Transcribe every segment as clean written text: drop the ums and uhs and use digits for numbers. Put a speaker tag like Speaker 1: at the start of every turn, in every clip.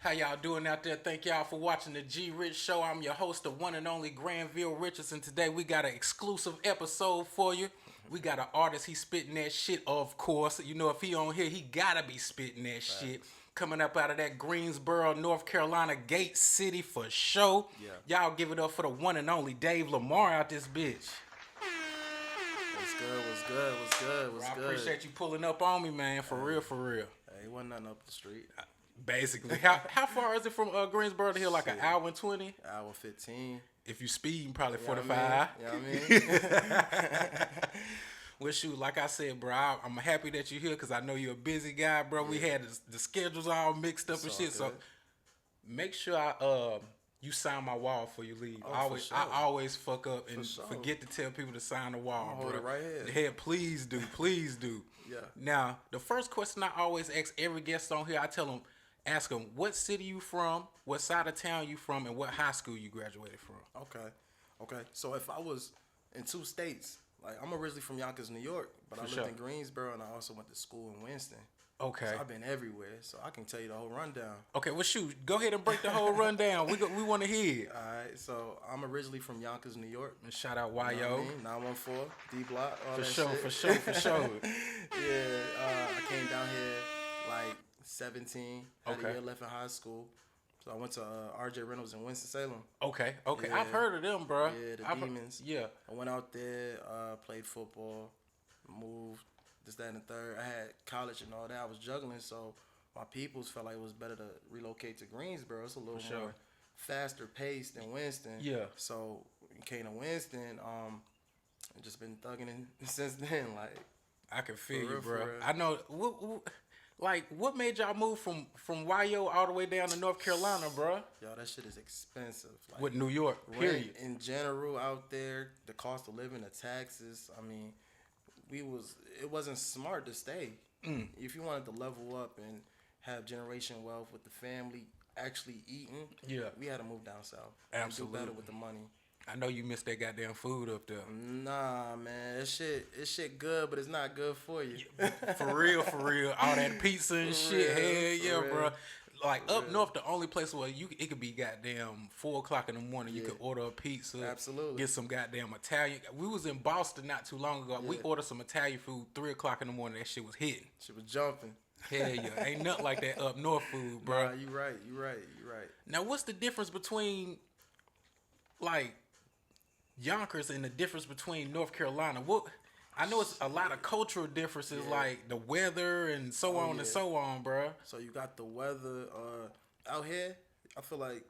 Speaker 1: How y'all doing out there? Thank y'all for watching the G Rich Show. I'm your host, the one and only Granville Richardson. Today we got an exclusive episode for you. We got an artist, he spitting that shit, of course. You know, if he on here, he gotta be spitting that shit. Coming up out of that Greensboro, North Carolina, Gate City for show.
Speaker 2: Yeah.
Speaker 1: Y'all give it up for the one and only Dave Lamar out this bitch.
Speaker 2: What's good? What's good? What's good? What's
Speaker 1: Bro, I
Speaker 2: good?
Speaker 1: appreciate you pulling up on me, man. For real, for real.
Speaker 2: Hey, wasn't nothing up the street.
Speaker 1: Basically. How far is it from Greensboro to here? Like an hour and 20?
Speaker 2: Hour 15.
Speaker 1: If you speeding, probably
Speaker 2: You know
Speaker 1: 45.
Speaker 2: what I mean? You know what I mean?
Speaker 1: Well, shoot, like I said, bro, I'm happy that you're here because I know you're a busy guy, bro. We had the schedules all mixed up and
Speaker 2: It's all
Speaker 1: shit. So
Speaker 2: good.
Speaker 1: make sure you sign my wall before you leave.
Speaker 2: Oh, for sure.
Speaker 1: I always fuck up and
Speaker 2: sure.
Speaker 1: forget to tell people to sign the wall,
Speaker 2: I'ma
Speaker 1: bro.
Speaker 2: hold it right here.
Speaker 1: Yeah, please do. Please do.
Speaker 2: Yeah.
Speaker 1: Now, the first question I always ask every guest on here, ask them what city you from, what side of town you from, and what high school you graduated from.
Speaker 2: Okay. So if I was in two states, like I'm originally from Yonkers, New York, but I lived
Speaker 1: sure.
Speaker 2: in Greensboro and I also went to school in Winston.
Speaker 1: Okay.
Speaker 2: So I've been everywhere, so I can tell you the whole rundown.
Speaker 1: Okay, well, shoot, go ahead and break the whole rundown. We want to hear it.
Speaker 2: All right, so I'm originally from Yonkers, New York.
Speaker 1: And shout out
Speaker 2: You know what
Speaker 1: YO.
Speaker 2: I mean? 914, D Block, all
Speaker 1: For
Speaker 2: that
Speaker 1: sure,
Speaker 2: shit.
Speaker 1: for sure.
Speaker 2: Yeah, I came down here like 17. Had
Speaker 1: Okay.
Speaker 2: a year left in high school. So I went to RJ Reynolds in Winston-Salem.
Speaker 1: Okay.
Speaker 2: Yeah.
Speaker 1: I've heard of them, bro.
Speaker 2: Yeah, the Demons.
Speaker 1: Yeah.
Speaker 2: I went out there, played football, moved, this, that, and the third. I had college and all that. I was juggling, so my peoples felt like it was better to relocate to Greensboro. It's a little
Speaker 1: sure.
Speaker 2: more faster paced than Winston.
Speaker 1: Yeah.
Speaker 2: So we came to Winston. I just been thugging in since then. Like,
Speaker 1: I can feel
Speaker 2: For
Speaker 1: you,
Speaker 2: real,
Speaker 1: bro.
Speaker 2: for real.
Speaker 1: I know. What made y'all move from YO all the way down to North Carolina, bro?
Speaker 2: yo, that shit is expensive. Like,
Speaker 1: With New York,
Speaker 2: rent
Speaker 1: period.
Speaker 2: in general out there, the cost of living, the taxes. I mean, it wasn't smart to stay. If you wanted to level up and have generation wealth with the family actually eating,
Speaker 1: Yeah.
Speaker 2: we had to move down south.
Speaker 1: Absolutely.
Speaker 2: Do better with the money.
Speaker 1: I know you missed that goddamn food up there.
Speaker 2: Nah, man, this shit good, but it's not good for you.
Speaker 1: For real. All that pizza and shit.
Speaker 2: real,
Speaker 1: Hell
Speaker 2: for
Speaker 1: yeah, bro.
Speaker 2: real.
Speaker 1: Like up
Speaker 2: real.
Speaker 1: north, the only place where it could be goddamn 4:00 in the morning. You
Speaker 2: Yeah.
Speaker 1: could order a pizza.
Speaker 2: Absolutely.
Speaker 1: Get some goddamn Italian. We was in Boston not too long ago. We
Speaker 2: Yeah.
Speaker 1: ordered some Italian food 3:00 in the morning. That shit was hitting.
Speaker 2: Shit was jumping.
Speaker 1: Hell yeah, ain't nothing like that up north food, bro.
Speaker 2: Nah, you right.
Speaker 1: Now, what's the difference between like Yonkers and the difference between North Carolina? What I know it's a lot of cultural differences,
Speaker 2: Yeah.
Speaker 1: like the weather and so on and
Speaker 2: yeah.
Speaker 1: so on, bro.
Speaker 2: So you got the weather out here. I feel like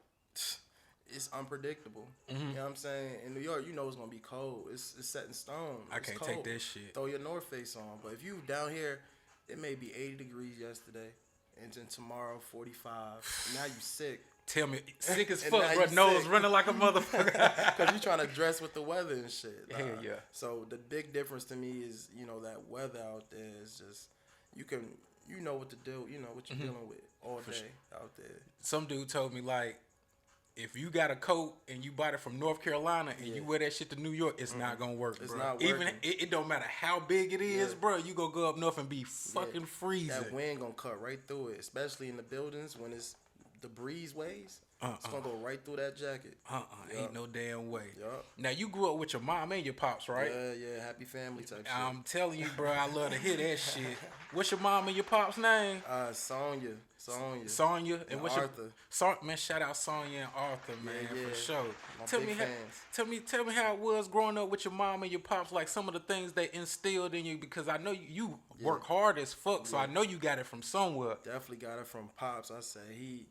Speaker 2: it's unpredictable. You know what I'm saying? In New York, you know it's gonna be cold. It's set in stone.
Speaker 1: I
Speaker 2: It's
Speaker 1: can't
Speaker 2: cold.
Speaker 1: take that shit.
Speaker 2: Throw your North Face on. But if you down here, it may be 80 degrees yesterday, and then tomorrow 45. Now you sick
Speaker 1: Tell me, sick as
Speaker 2: And
Speaker 1: fuck,
Speaker 2: now
Speaker 1: bro.
Speaker 2: you
Speaker 1: Nose
Speaker 2: sick.
Speaker 1: running like a motherfucker.
Speaker 2: because you trying to dress with the weather and shit.
Speaker 1: Hell yeah.
Speaker 2: So the big difference to me is that weather out there is just you know what to do. You know what you're dealing with all day out there.
Speaker 1: Some dude told me like, if you got a coat and you bought it from North Carolina and you wear that shit to New York, it's not gonna work,
Speaker 2: It's
Speaker 1: bro.
Speaker 2: not
Speaker 1: Even
Speaker 2: working.
Speaker 1: it don't matter how big it is,
Speaker 2: Yeah.
Speaker 1: bro. You gonna go up north and be fucking freezing.
Speaker 2: That wind gonna cut right through it, especially in the buildings when the breeze waves. It's gonna go right through that jacket.
Speaker 1: Ain't no damn way.
Speaker 2: Yup.
Speaker 1: Now you grew up with your mom and your pops, right?
Speaker 2: Yeah, happy family type shit.
Speaker 1: I'm telling you, bro, I love to hear that shit. What's your mom and your pops' name?
Speaker 2: Sonya.
Speaker 1: Sonya and what's
Speaker 2: Arthur.
Speaker 1: your man? Shout out Sonya and Arthur, man,
Speaker 2: Yeah.
Speaker 1: for sure.
Speaker 2: My
Speaker 1: Tell
Speaker 2: big
Speaker 1: me,
Speaker 2: fans.
Speaker 1: tell me how it was growing up with your mom and your pops. Like some of the things they instilled in you, because I know you work hard as fuck, so I know you got it from somewhere.
Speaker 2: Definitely got it from pops. I say he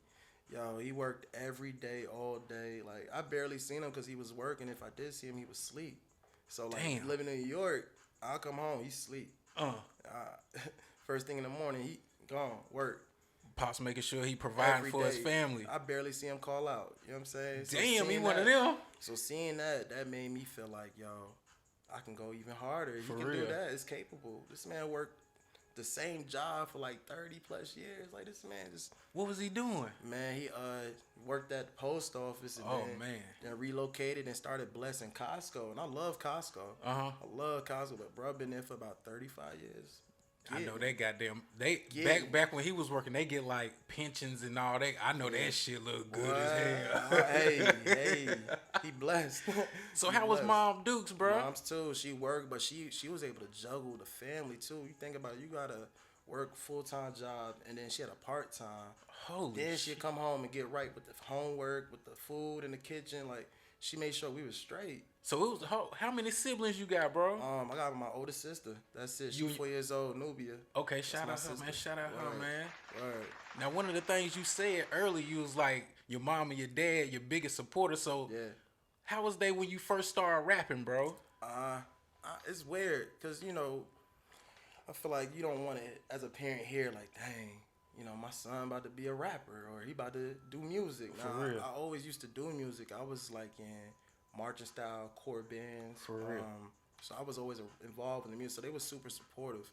Speaker 2: worked every day, all day. Like I barely seen him because he was working. If I did see him, he was asleep. So like
Speaker 1: Damn.
Speaker 2: living in New York, I'll come home, he sleep. First thing in the morning, he gone work.
Speaker 1: Pops making sure he providing
Speaker 2: Every
Speaker 1: for his
Speaker 2: day.
Speaker 1: family.
Speaker 2: I barely see him call out. You know what I'm saying? So
Speaker 1: Damn, he
Speaker 2: seeing
Speaker 1: one of
Speaker 2: that-
Speaker 1: them.
Speaker 2: So seeing that made me feel like, yo, I can go even harder. If
Speaker 1: For
Speaker 2: he can
Speaker 1: real.
Speaker 2: do that, it's capable. This man worked the same job for like 30 plus years. Like this man just
Speaker 1: What was he doing?
Speaker 2: man, he worked at the post office and
Speaker 1: Oh, man.
Speaker 2: then relocated and started blessing Costco. And I love Costco.
Speaker 1: Uh-huh.
Speaker 2: I love Costco, but bro, I've been there for about 35 years. get.
Speaker 1: I know they goddamn they
Speaker 2: Get.
Speaker 1: back when he was working, they get like pensions and all that. I know that shit look good as hell.
Speaker 2: Hey, he blessed.
Speaker 1: So
Speaker 2: He
Speaker 1: how was
Speaker 2: blessed.
Speaker 1: Mom Dukes, bro?
Speaker 2: Mom's too. She worked, but she was able to juggle the family too. You think about it, you gotta work full-time job, and then she had a part-time.
Speaker 1: Holy
Speaker 2: Then
Speaker 1: shit.
Speaker 2: she'd come home and get right with the homework, with the food in the kitchen. Like she made sure we was straight.
Speaker 1: So it was how many siblings you got, bro?
Speaker 2: I got my older sister. That's it.
Speaker 1: You-
Speaker 2: She's 4 years old, Nubia.
Speaker 1: Okay, shout
Speaker 2: my
Speaker 1: out her, man.
Speaker 2: sister.
Speaker 1: Shout out her,
Speaker 2: Word.
Speaker 1: man.
Speaker 2: Word.
Speaker 1: Now, one of the things you said earlier, you was like your mom and your dad, your biggest supporter. So,
Speaker 2: Yeah.
Speaker 1: how was they when you first started rapping, bro?
Speaker 2: It's weird because I feel like you don't want to, as a parent, hear like, dang, my son about to be a rapper or he about to do music.
Speaker 1: For
Speaker 2: Nah,
Speaker 1: real.
Speaker 2: I always used to do music. I was like in marching style core bands.
Speaker 1: For real.
Speaker 2: So I was always involved in the music. So they were super supportive.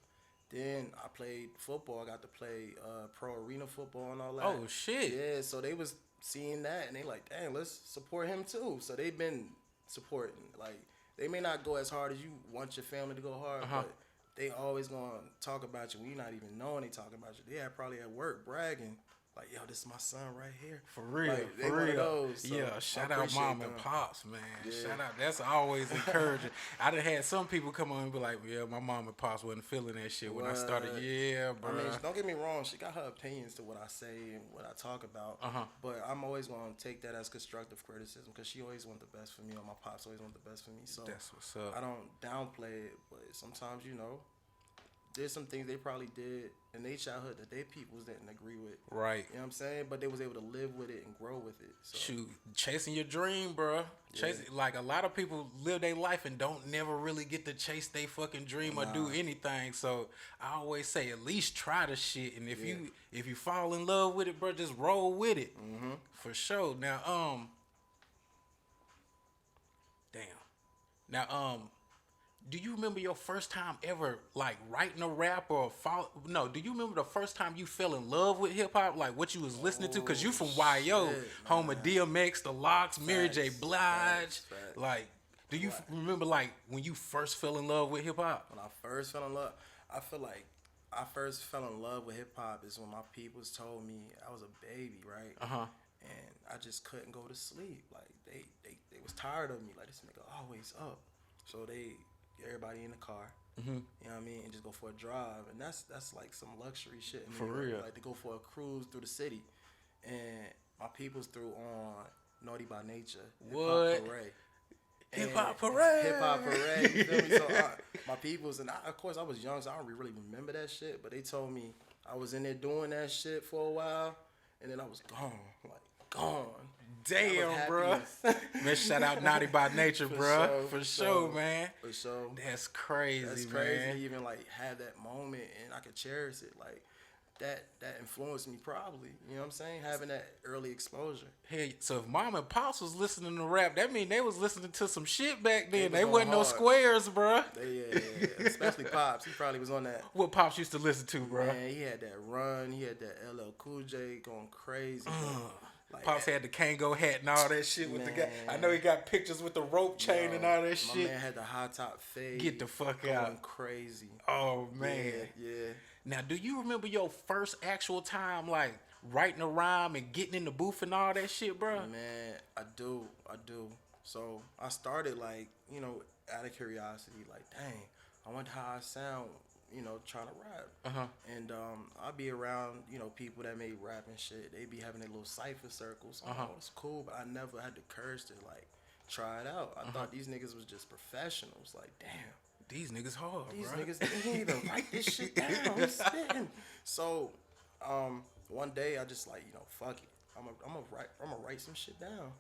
Speaker 2: Then I played football. I got to play pro arena football and all that.
Speaker 1: Oh, shit.
Speaker 2: Yeah, so they was seeing that and they like, dang, let's support him too. So they've been supporting. Like, they may not go as hard as you want your family to go hard, but they always gonna talk about you when you're not even knowing they talking about you. They are probably at work bragging, like, yo, this is my son right here.
Speaker 1: For real,
Speaker 2: Like, they
Speaker 1: for
Speaker 2: one of
Speaker 1: real.
Speaker 2: those, so
Speaker 1: Yeah,
Speaker 2: I
Speaker 1: shout out
Speaker 2: appreciate
Speaker 1: mom
Speaker 2: them.
Speaker 1: and pops, man.
Speaker 2: Yeah.
Speaker 1: Shout out. That's always encouraging. I done had some people come on and be like, yeah, my mom and pops wasn't feeling that shit when I started.
Speaker 2: What?
Speaker 1: Yeah, bro.
Speaker 2: I mean, don't get me wrong. She got her opinions to what I say and what I talk about. But I'm always going to take that as constructive criticism because she always want the best for me, or my pops always want the best for me. So
Speaker 1: That's what's up.
Speaker 2: I don't downplay it, but sometimes, there's some things they probably did in their childhood that their peoples didn't agree with.
Speaker 1: Right.
Speaker 2: You know what I'm saying? But they was able to live with it and grow with it. So.
Speaker 1: Shoot, chasing your dream, bro. Like a lot of people live their life and don't never really get to chase their fucking dream or do anything. So I always say at least try the shit, and if you fall in love with it, bro, just roll with it. For sure. Now, do you remember your first time ever like writing a rap or do you remember the first time you fell in love with hip hop, like what you was listening to? Cause you from YO, home of DMX, The Locks, Mary J. Blige.
Speaker 2: Facts.
Speaker 1: Like, do you remember like when you first fell in love with hip hop?
Speaker 2: When I first fell in love, I feel like I first fell in love with hip hop is when my peoples told me I was a baby, right? And I just couldn't go to sleep. Like they was tired of me. Like, this nigga always up. So they everybody in the car, you know what I mean, and just go for a drive, and that's like some luxury shit. In
Speaker 1: For
Speaker 2: New York.
Speaker 1: real.
Speaker 2: Like to go for a cruise through the city, and my peoples threw on Naughty by Nature,
Speaker 1: What?
Speaker 2: Hip Hop Parade. Hip Hop Parade. You feel me? So my peoples, and of course I was young, so I don't really remember that shit. But they told me I was in there doing that shit for a while, and then I was gone, like gone.
Speaker 1: Damn, bro. Man, shout out Naughty by Nature, bro. For sure, man.
Speaker 2: For sure.
Speaker 1: That's crazy,
Speaker 2: That's
Speaker 1: man.
Speaker 2: crazy to even like have that moment and I could cherish it. Like that influenced me probably. You know what I'm saying? Having that early exposure.
Speaker 1: Hey, so if mom and pops was listening to rap, that mean they was listening to some shit back then. They
Speaker 2: was
Speaker 1: wasn't
Speaker 2: going
Speaker 1: no
Speaker 2: hard.
Speaker 1: squares, bro.
Speaker 2: Yeah. Especially Pops. He probably was on that.
Speaker 1: What pops used to listen to, bro?
Speaker 2: Man, he had that run. He had that LL Cool J going crazy. bro. Like,
Speaker 1: Pops had the Kango hat and all that shit with the guy. I know he got pictures with the rope chain and all that
Speaker 2: my
Speaker 1: shit.
Speaker 2: man had the high top fade.
Speaker 1: Get the fuck
Speaker 2: going
Speaker 1: out.
Speaker 2: crazy.
Speaker 1: Oh, man.
Speaker 2: Yeah.
Speaker 1: Now, do you remember your first actual time, like, writing a rhyme and getting in the booth and all that shit, bro?
Speaker 2: Man, I do. So I started like, out of curiosity, like, dang, I wonder how I sound, trying to rap. And I'd be around, people that made rap and shit. They be having their little cipher circles. It's cool, but I never had the courage to like try it out. I thought these niggas was just professionals. Like, damn.
Speaker 1: These niggas hard,
Speaker 2: These
Speaker 1: bro.
Speaker 2: niggas didn't even write this shit down. I'm spitting. So, one day I just like, fuck it. I'm gonna write some shit down.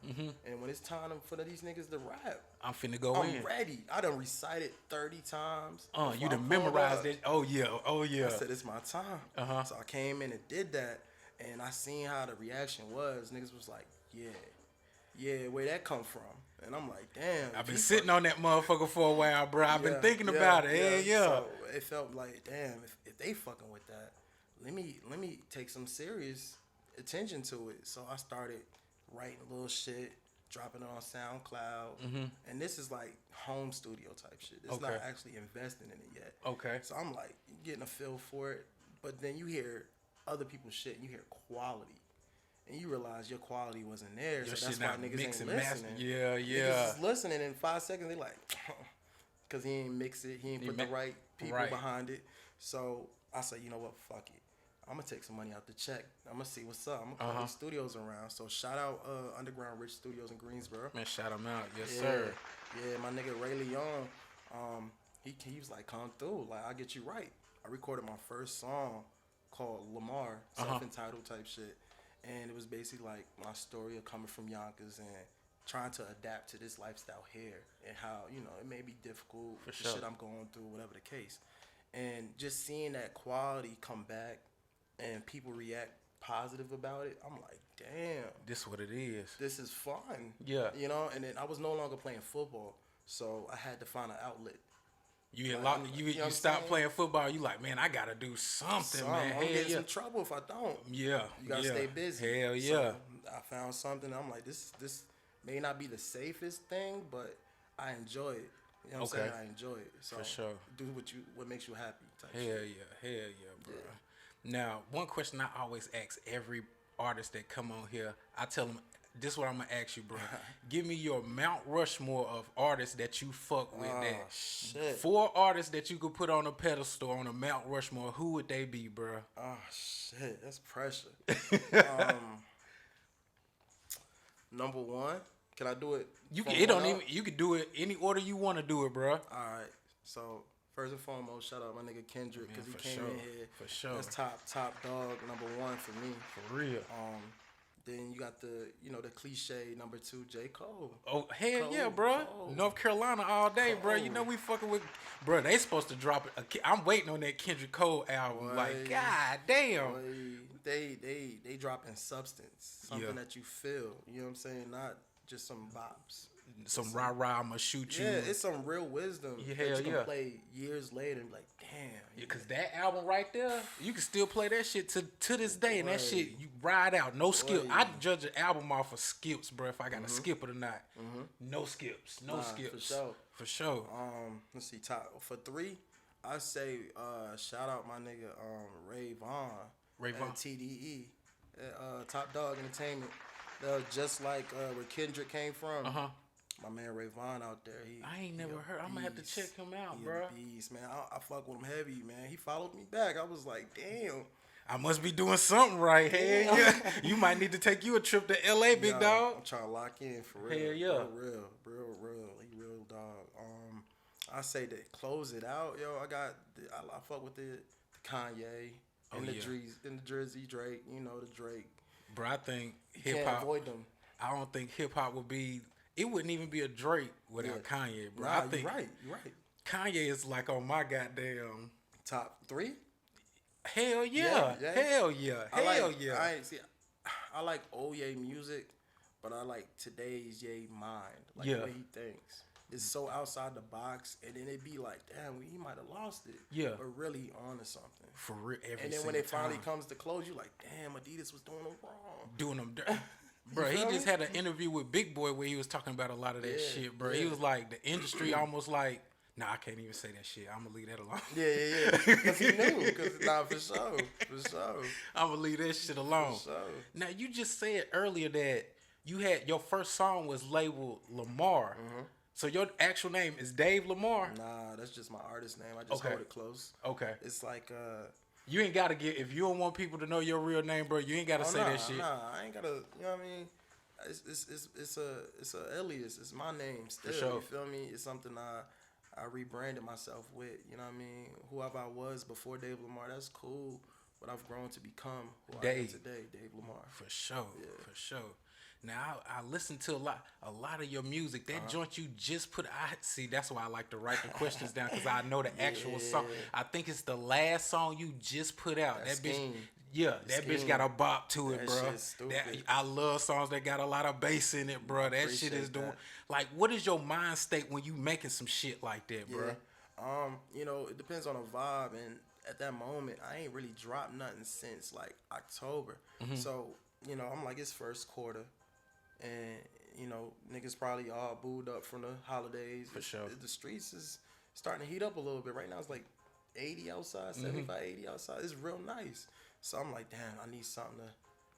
Speaker 2: And when it's time for these niggas to rap,
Speaker 1: I'm finna go in.
Speaker 2: I'm ready. I done recited 30 times.
Speaker 1: You
Speaker 2: before I
Speaker 1: done
Speaker 2: pulled
Speaker 1: memorized
Speaker 2: up.
Speaker 1: it. Oh yeah.
Speaker 2: I said it's my time. So I came in and did that, and I seen how the reaction was. Niggas was like, yeah, where that come from? And I'm like, damn.
Speaker 1: I've been sitting on that motherfucker for a while, bro. I've been thinking about it. Yeah.
Speaker 2: So it felt like, damn, if they fucking with that, let me take some serious attention to it. So I started writing little shit, dropping it on SoundCloud, and this is like home studio type shit. It's not actually investing in it yet.
Speaker 1: Okay.
Speaker 2: So I'm like getting a feel for it, but then you hear other people's shit, and you hear quality, and you realize your quality wasn't there.
Speaker 1: Your
Speaker 2: so that's
Speaker 1: shit
Speaker 2: why
Speaker 1: not
Speaker 2: niggas
Speaker 1: mix
Speaker 2: ain't
Speaker 1: and master.
Speaker 2: listening.
Speaker 1: Yeah, yeah.
Speaker 2: Niggas is listening in 5 seconds. They like, because he ain't mix it, he ain't put the right people behind it. So I say, you know what, fuck it. I'm gonna take some money out the check. I'm gonna see what's up. I'm gonna call these studios around. So shout out Underground Rich Studios in Greensboro.
Speaker 1: Man, shout them out, yes sir.
Speaker 2: Yeah, my nigga Ray Leon, he was like, come through, like I'll get you right. I recorded my first song called Lamar, self-entitled type shit, and it was basically like my story of coming from Yonkers and trying to adapt to this lifestyle here, and how it may be difficult for the shit I'm going through, whatever the case, and just seeing that quality come back and people react positive about it, I'm like, damn,
Speaker 1: this what it is.
Speaker 2: This is fun.
Speaker 1: Yeah.
Speaker 2: And then I was no longer playing football, so I had to find an outlet.
Speaker 1: You stopped playing football. You like, man, I gotta do something, man.
Speaker 2: I'm getting some trouble if I don't.
Speaker 1: Yeah.
Speaker 2: You gotta stay busy.
Speaker 1: Hell yeah.
Speaker 2: So I found something. I'm like, this may not be the safest thing, but I enjoy it. You know what I'm saying? I enjoy it. So
Speaker 1: for sure.
Speaker 2: Do what makes you happy.
Speaker 1: Hell yeah, bro. Yeah. Now, one question I always ask every artist that come on here, I tell them, this is what I'm going to ask you, bro. Give me your Mount Rushmore of artists that you fuck with.
Speaker 2: Shit.
Speaker 1: 4 artists that you could put on a pedestal on a Mount Rushmore. Who would they be, bro?
Speaker 2: Oh, shit. That's pressure. Number 1. Can I do it?
Speaker 1: You can do it any order you want to do it, bro.
Speaker 2: All right. So, first and foremost, shout out my nigga Kendrick, because he came in here.
Speaker 1: For sure.
Speaker 2: That's top dog, number 1 for me.
Speaker 1: For real.
Speaker 2: Then you got the cliche number 2, J. Cole.
Speaker 1: Oh, hell yeah, bro. Cole. North Carolina all day, Cole. Bro. You know we fucking with, bro. They supposed to drop it. I'm waiting on that Kendrick Cole album. Boy, like, god damn.
Speaker 2: Boy, they dropping substance, something that you feel. You know what I'm saying? Not just some bops.
Speaker 1: Some rah-rah, I'ma shoot you.
Speaker 2: Yeah, it's some real wisdom that you can play years later and be like, damn.
Speaker 1: Yeah, because that album right there, you can still play that shit to this day, and that shit, you ride out. No skip. I judge an album off of skips, bro, if I got to skip it or not. No skips. No skips.
Speaker 2: For sure. Let's see, for 3, I say shout out my nigga Ray Vaughn. At TDE. Top Dog Entertainment. Just like where Kendrick came from. My man Ray Vaughn out there.
Speaker 1: I ain't never heard. I'm gonna have to check him out, bro.
Speaker 2: Beast, man. I fuck with him heavy, man. He followed me back. I was like, damn.
Speaker 1: I must be doing something right. Hell yeah. You might need to take you a trip to LA, big dog.
Speaker 2: I'm trying to lock in for real.
Speaker 1: Hell yeah.
Speaker 2: Real. He real dog. I say to close it out, yo. I fuck with the Kanye and the Drizzy Drake. You know the Drake.
Speaker 1: Bro, I think hip hop.
Speaker 2: Can't avoid them.
Speaker 1: I don't think hip hop would be. It wouldn't even be a Drake without Kanye, bro.
Speaker 2: Nah,
Speaker 1: I think
Speaker 2: you're right.
Speaker 1: Kanye is like on my goddamn
Speaker 2: top 3.
Speaker 1: Hell yeah. Hell yeah.
Speaker 2: I like old Ye music, but I like today's Ye mind. Like the way he thinks. It's so outside the box, and then it be like, damn, he might have lost it. Yeah. But really on to something.
Speaker 1: For real.
Speaker 2: And then when it finally comes to close, you like, damn, Adidas was doing them wrong.
Speaker 1: Doing them dirty. Bro, he just had an interview with Big Boy where he was talking about a lot of that shit, bro. He was like, the industry almost like, nah, I can't even say that shit. I'm going to leave that alone.
Speaker 2: Yeah. Because he knew. For sure.
Speaker 1: I'm going to leave that shit alone.
Speaker 2: For sure.
Speaker 1: Now, you just said earlier that you had, your first song was labeled Lamar. So your actual name is Dave Lamar?
Speaker 2: Nah, that's just my artist name. I just hold it close.
Speaker 1: Okay.
Speaker 2: It's like,
Speaker 1: you ain't got to get, if you don't want people to know your real name, bro, you ain't got to say that shit.
Speaker 2: Nah, I ain't got to, you know what I mean? It's a alias. It's my name still.
Speaker 1: For sure.
Speaker 2: You feel me? It's something I rebranded myself with. You know what I mean? Whoever I was before Dave Lamar, that's cool. But I've grown to become who I am today, Dave Lamar.
Speaker 1: For sure. Yeah. For sure. Now I listen to a lot of your music. That joint you just put. That's why I like to write the questions down, because I know the actual song. I think it's the last song you just put out. That bitch. Yeah, that bitch got a bop to it, bro. I love songs that got a lot of bass in it, bro. That shit is doing. Like, what is your mind state when you making some shit like that, bro?
Speaker 2: It depends on a vibe, and at that moment, I ain't really dropped nothing since like October. So, I'm like, it's first quarter. and you know niggas probably all booed up from the holidays.
Speaker 1: For sure.
Speaker 2: The streets is starting to heat up a little bit. Right now it's like 80 outside, 75, 80 outside. It's real nice. So I'm like, damn, I need something to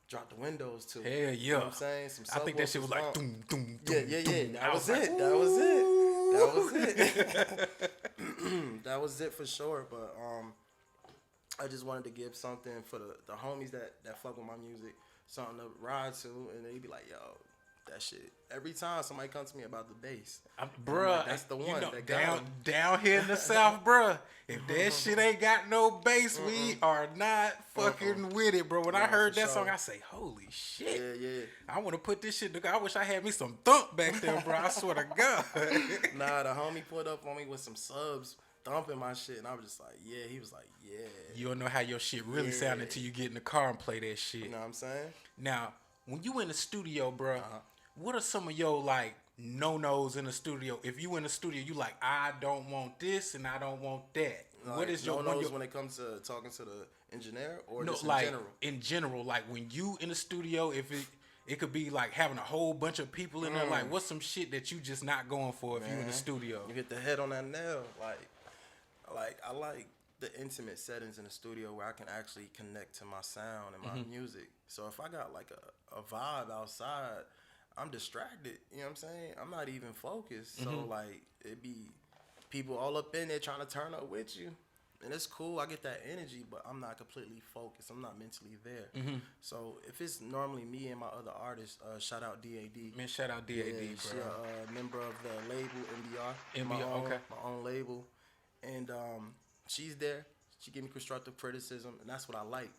Speaker 2: drop the windows to.
Speaker 1: Hell yeah.
Speaker 2: You know what I'm saying? Some
Speaker 1: I think that shit was like
Speaker 2: doom,
Speaker 1: doom,
Speaker 2: yeah,
Speaker 1: doom,
Speaker 2: yeah, yeah.
Speaker 1: doom.
Speaker 2: That was it. That was it. That was it. That was it for sure. But I just wanted to give something for the homies that fuck with my music, something to ride to, and they be like, yo, that shit. Every time somebody comes to me about the bass,
Speaker 1: bruh,
Speaker 2: like, that's the one.
Speaker 1: You know,
Speaker 2: that
Speaker 1: down here in the South, bruh. If that shit ain't got no bass, we are not fucking with it, bro. When I heard that song, I say, holy shit.
Speaker 2: Yeah, yeah.
Speaker 1: I want to put this shit together. I wish I had me some thump back there, bro. I swear to God.
Speaker 2: Nah, the homie put up on me with some subs thumping my shit, and I was just like, yeah. He was like, yeah.
Speaker 1: You don't know how your shit really sound until you get in the car and play that shit.
Speaker 2: You know what I'm saying?
Speaker 1: Now, when you in the studio, bro, what are some of your like no-nos in the studio? If you in the studio, you like, I don't want this and I don't want that.
Speaker 2: Like,
Speaker 1: what is your
Speaker 2: no-nos when it comes to talking to the engineer or just in
Speaker 1: like,
Speaker 2: general?
Speaker 1: In general, like when you in the studio, if it could be like having a whole bunch of people in there. Like, what's some shit that you just not going for if you in the studio?
Speaker 2: You hit the head on that nail. Like I like the intimate settings in the studio where I can actually connect to my sound and my music. So if I got like a vibe outside, I'm distracted. You know what I'm saying? I'm not even focused. So like it be people all up in there trying to turn up with you. And it's cool. I get that energy, but I'm not completely focused. I'm not mentally there. So if it's normally me and my other artists, shout out DAD.
Speaker 1: Man, shout out DAD,
Speaker 2: Yeah,
Speaker 1: bro.
Speaker 2: she a member of the label MBR.
Speaker 1: MBR, okay.
Speaker 2: My own label. And she's there. She give me constructive criticism, and that's what I like.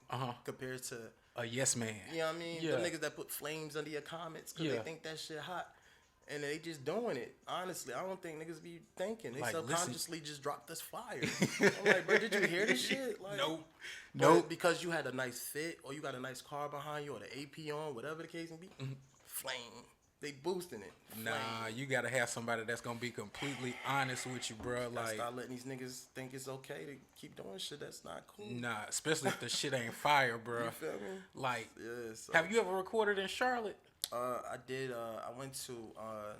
Speaker 2: Compared to
Speaker 1: a yes man.
Speaker 2: You know what I mean?
Speaker 1: Yeah.
Speaker 2: The niggas that put flames under your comments because they think that shit hot. And they just doing it. Honestly, I don't think niggas be thinking. They
Speaker 1: like,
Speaker 2: subconsciously just drop this fire. I'm like, bro, did you hear this shit? Like,
Speaker 1: nope.
Speaker 2: Because you had a nice fit, or you got a nice car behind you, or the AP on, whatever the case may be, flame. They boosting it. Flame.
Speaker 1: Nah, you gotta have somebody that's gonna be completely honest with you, bro. Like,
Speaker 2: start letting these niggas think it's okay to keep doing shit that's not cool.
Speaker 1: Nah, especially if the shit ain't fire, bro.
Speaker 2: You feel me?
Speaker 1: Like,
Speaker 2: yeah, so.
Speaker 1: Have you ever recorded in Charlotte?
Speaker 2: I did. I went to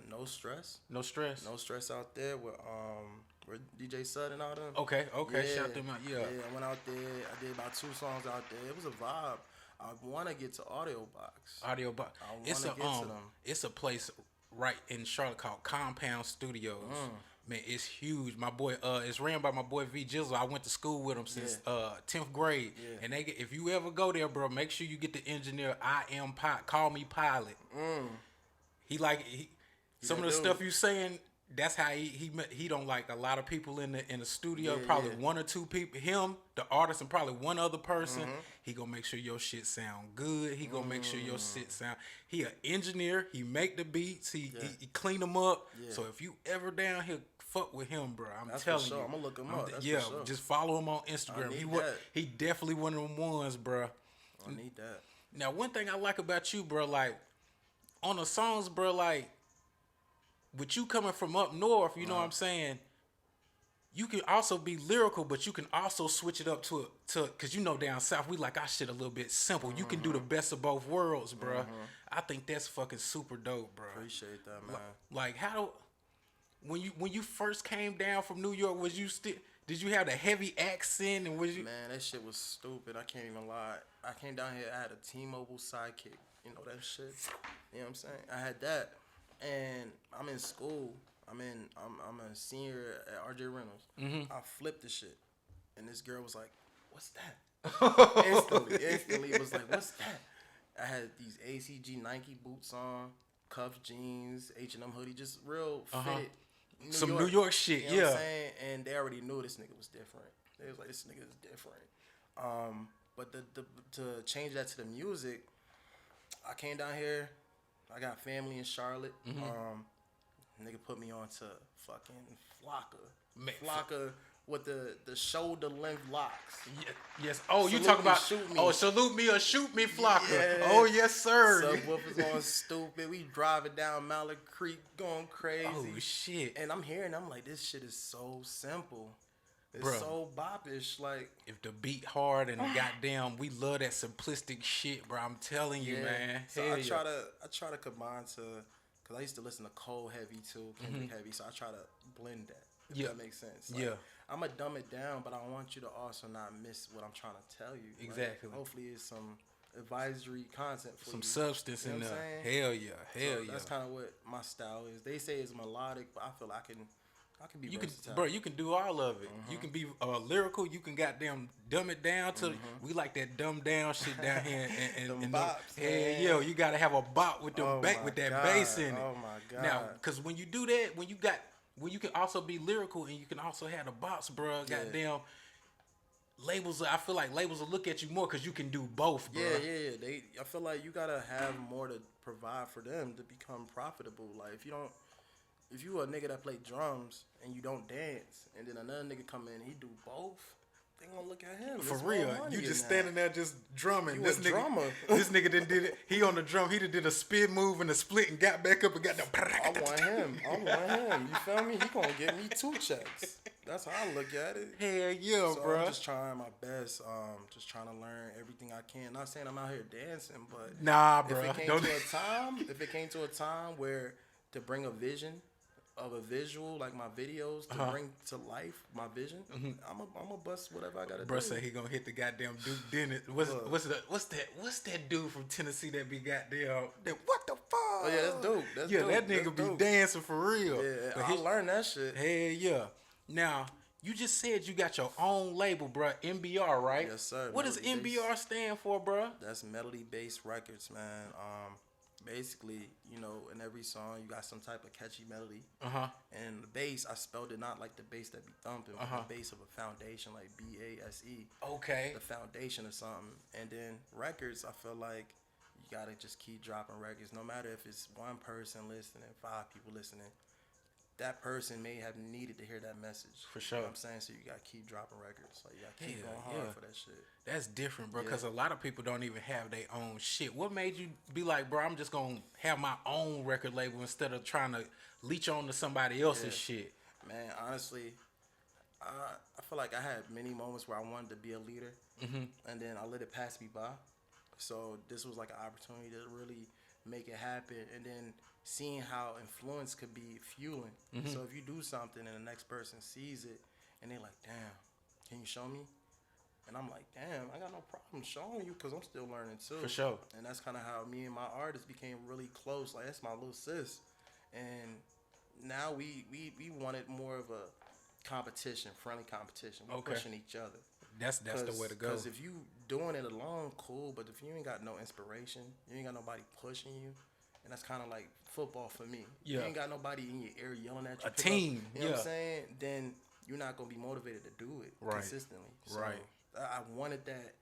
Speaker 2: No Stress.
Speaker 1: No Stress.
Speaker 2: No Stress out there with DJ Sud and all them.
Speaker 1: Okay.
Speaker 2: Yeah,
Speaker 1: Shout them out. Yeah,
Speaker 2: I went out there. I did about 2 songs out there. It was a vibe. I want to get to Audio Box.
Speaker 1: It's it's a place right in Charlotte called Compound Studios. Man, it's huge. My boy, it's ran by my boy V Jizzle. I went to school with him since 10th grade. Yeah. And if you ever go there, bro, make sure you get the engineer. Call me Pilot. Some of the stuff you saying. That's how he don't like a lot of people in the studio. Probably 1 or 2 people. Him, the artist, and probably 1 other person. He gonna make sure your shit sound good. He gonna make sure your shit sound. He an engineer. He make the beats. He clean them up. Yeah. So if you ever down here, fuck with him, bro. That's telling you.
Speaker 2: I'm gonna look him up. That's
Speaker 1: for
Speaker 2: sure.
Speaker 1: Just follow him on Instagram. He definitely one of them ones, bro.
Speaker 2: I need that.
Speaker 1: Now, one thing I like about you, bro, like on the songs, bro, like. With you coming from up north, you know what I'm saying? You can also be lyrical, but you can also switch it up to because you know down south we like our shit a little bit simple. You can do the best of both worlds, bro. I think that's fucking super dope, bro.
Speaker 2: Appreciate that, man.
Speaker 1: Like when you first came down from New York, did you have the heavy accent and was you?
Speaker 2: Man, that shit was stupid. I can't even lie. I came down here. I had a T-Mobile sidekick. You know that shit. You know what I'm saying? I had that. And I'm in school. I'm a senior at RJ Reynolds. I flipped the shit, and this girl was like, "What's that?" Instantly, it was like, "What's that?" I had these ACG Nike boots on, cuff jeans, H&M hoodie, just real fit.
Speaker 1: New York shit,
Speaker 2: you know what I'm saying? And they already knew this nigga was different. They was like, "This nigga is different." But to change that to the music, I came down here. I got family in Charlotte. Nigga put me on to fucking Flocka. Flocka with the shoulder length locks.
Speaker 1: Yes. Oh, salute you talking about? Shoot me. Oh, salute me or shoot me, Flocka. Yeah. Oh, yes, sir.
Speaker 2: Subwoofers on stupid. We driving down Mallard Creek, going crazy.
Speaker 1: Oh shit.
Speaker 2: And I'm like, this shit is so simple, It's
Speaker 1: Bro.
Speaker 2: so boppish. Like,
Speaker 1: If the beat hard and goddamn, we love that simplistic shit, bro. I'm telling you, man.
Speaker 2: So
Speaker 1: Hell
Speaker 2: I
Speaker 1: yeah.
Speaker 2: try to combine to, cause I used to listen to Cole heavy too, Kendrick heavy. So I try to blend that. If
Speaker 1: Yeah.
Speaker 2: that makes sense. Like,
Speaker 1: Yeah.
Speaker 2: I'm gonna dumb it down, but I want you to also not miss what I'm trying to tell you. Like,
Speaker 1: Exactly.
Speaker 2: hopefully, it's some advisory content for
Speaker 1: Some
Speaker 2: you.
Speaker 1: substance
Speaker 2: You know
Speaker 1: in
Speaker 2: what I'm
Speaker 1: there.
Speaker 2: saying?
Speaker 1: Hell yeah. Hell
Speaker 2: So
Speaker 1: yeah.
Speaker 2: that's kind of what my style is. They say it's melodic, but I feel I can be
Speaker 1: You can,
Speaker 2: versatile.
Speaker 1: bro. You can do all of it. You can be lyrical. You can goddamn dumb it down to. We like that dumb down shit down here.
Speaker 2: Them
Speaker 1: And
Speaker 2: bops,
Speaker 1: hell
Speaker 2: man.
Speaker 1: yo, you gotta have a bop with them
Speaker 2: Oh
Speaker 1: with
Speaker 2: my
Speaker 1: that
Speaker 2: God.
Speaker 1: bass in it.
Speaker 2: Oh my God.
Speaker 1: Now, cause when you do that, when you can also be lyrical and you can also have the bops, bro.
Speaker 2: Yeah.
Speaker 1: Goddamn. Labels, I feel like labels will look at you more because you can do both, bro.
Speaker 2: Yeah. I feel like you gotta have more to provide for them to become profitable. Like, if you a nigga that play drums and you don't dance, and then another nigga come in, he do both, they gonna look at him.
Speaker 1: For
Speaker 2: There's more
Speaker 1: real,
Speaker 2: money
Speaker 1: you
Speaker 2: in
Speaker 1: just
Speaker 2: that.
Speaker 1: standing there just drumming.
Speaker 2: You
Speaker 1: This
Speaker 2: a
Speaker 1: nigga,
Speaker 2: drummer.
Speaker 1: this nigga did it. He on the drum. He did a spin move and a split and got back up and got the.
Speaker 2: I want him. You feel me? He gonna get me 2 checks. That's how I look at it.
Speaker 1: Hell yeah,
Speaker 2: So
Speaker 1: bro.
Speaker 2: I'm just trying my best. Just trying to learn everything I can. Not saying I'm out here dancing, but
Speaker 1: Nah,
Speaker 2: if
Speaker 1: bro.
Speaker 2: it came to a time where to bring a vision of a visual, like my videos, to bring to life my vision, I'm a bust whatever I gotta
Speaker 1: Bro
Speaker 2: do.
Speaker 1: said he gonna hit the goddamn Duke Dennis. What's that dude from Tennessee that be goddamn? What the fuck?
Speaker 2: Oh yeah, that's dope. That's dope.
Speaker 1: that nigga
Speaker 2: That's
Speaker 1: be
Speaker 2: dope.
Speaker 1: dancing for real.
Speaker 2: Yeah,
Speaker 1: But
Speaker 2: I learned that shit.
Speaker 1: hell yeah. Now you just said you got your own label, bro. MBR, right?
Speaker 2: Yes, sir.
Speaker 1: What does
Speaker 2: Melody
Speaker 1: MBR stand for, bro?
Speaker 2: That's Melody Based Records, man. Basically, in every song you got some type of catchy melody. And the bass, I spelled it not like the bass that be thumping, but the bass of a foundation, like BASE.
Speaker 1: Okay.
Speaker 2: The foundation of something. And then records, I feel like you gotta just keep dropping records, no matter if it's one person listening, 5 people listening. That person may have needed to hear that message.
Speaker 1: For sure.
Speaker 2: You know what I'm saying? So you gotta keep dropping records. Like, you gotta keep going hard for that shit.
Speaker 1: That's different, bro,
Speaker 2: Yeah.
Speaker 1: because a lot of people don't even have their own shit. What made you be like, bro, I'm just going to have my own record label instead of trying to leech on to somebody else's shit?
Speaker 2: Man, honestly, I feel like I had many moments where I wanted to be a leader, and then I let it pass me by. So this was like an opportunity to really make it happen, and then seeing how influence could be fueling. So if you do something and the next person sees it, and they're like, damn, can you show me? And I'm like, damn, I got no problem showing you because I'm still learning too.
Speaker 1: For sure.
Speaker 2: And that's kind of how me and my artist became really close. Like, that's my little sis. And now we wanted more of a competition, friendly competition. We're pushing each other.
Speaker 1: That's the way to go.
Speaker 2: Because if you doing it alone, cool. But if you ain't got no inspiration, you ain't got nobody pushing you. And that's kind of like football for me.
Speaker 1: Yeah.
Speaker 2: You ain't got nobody in your ear yelling at you.
Speaker 1: A team.
Speaker 2: You know what I'm saying? Then you're not going to be motivated to do it consistently. So
Speaker 1: Right.
Speaker 2: I wanted that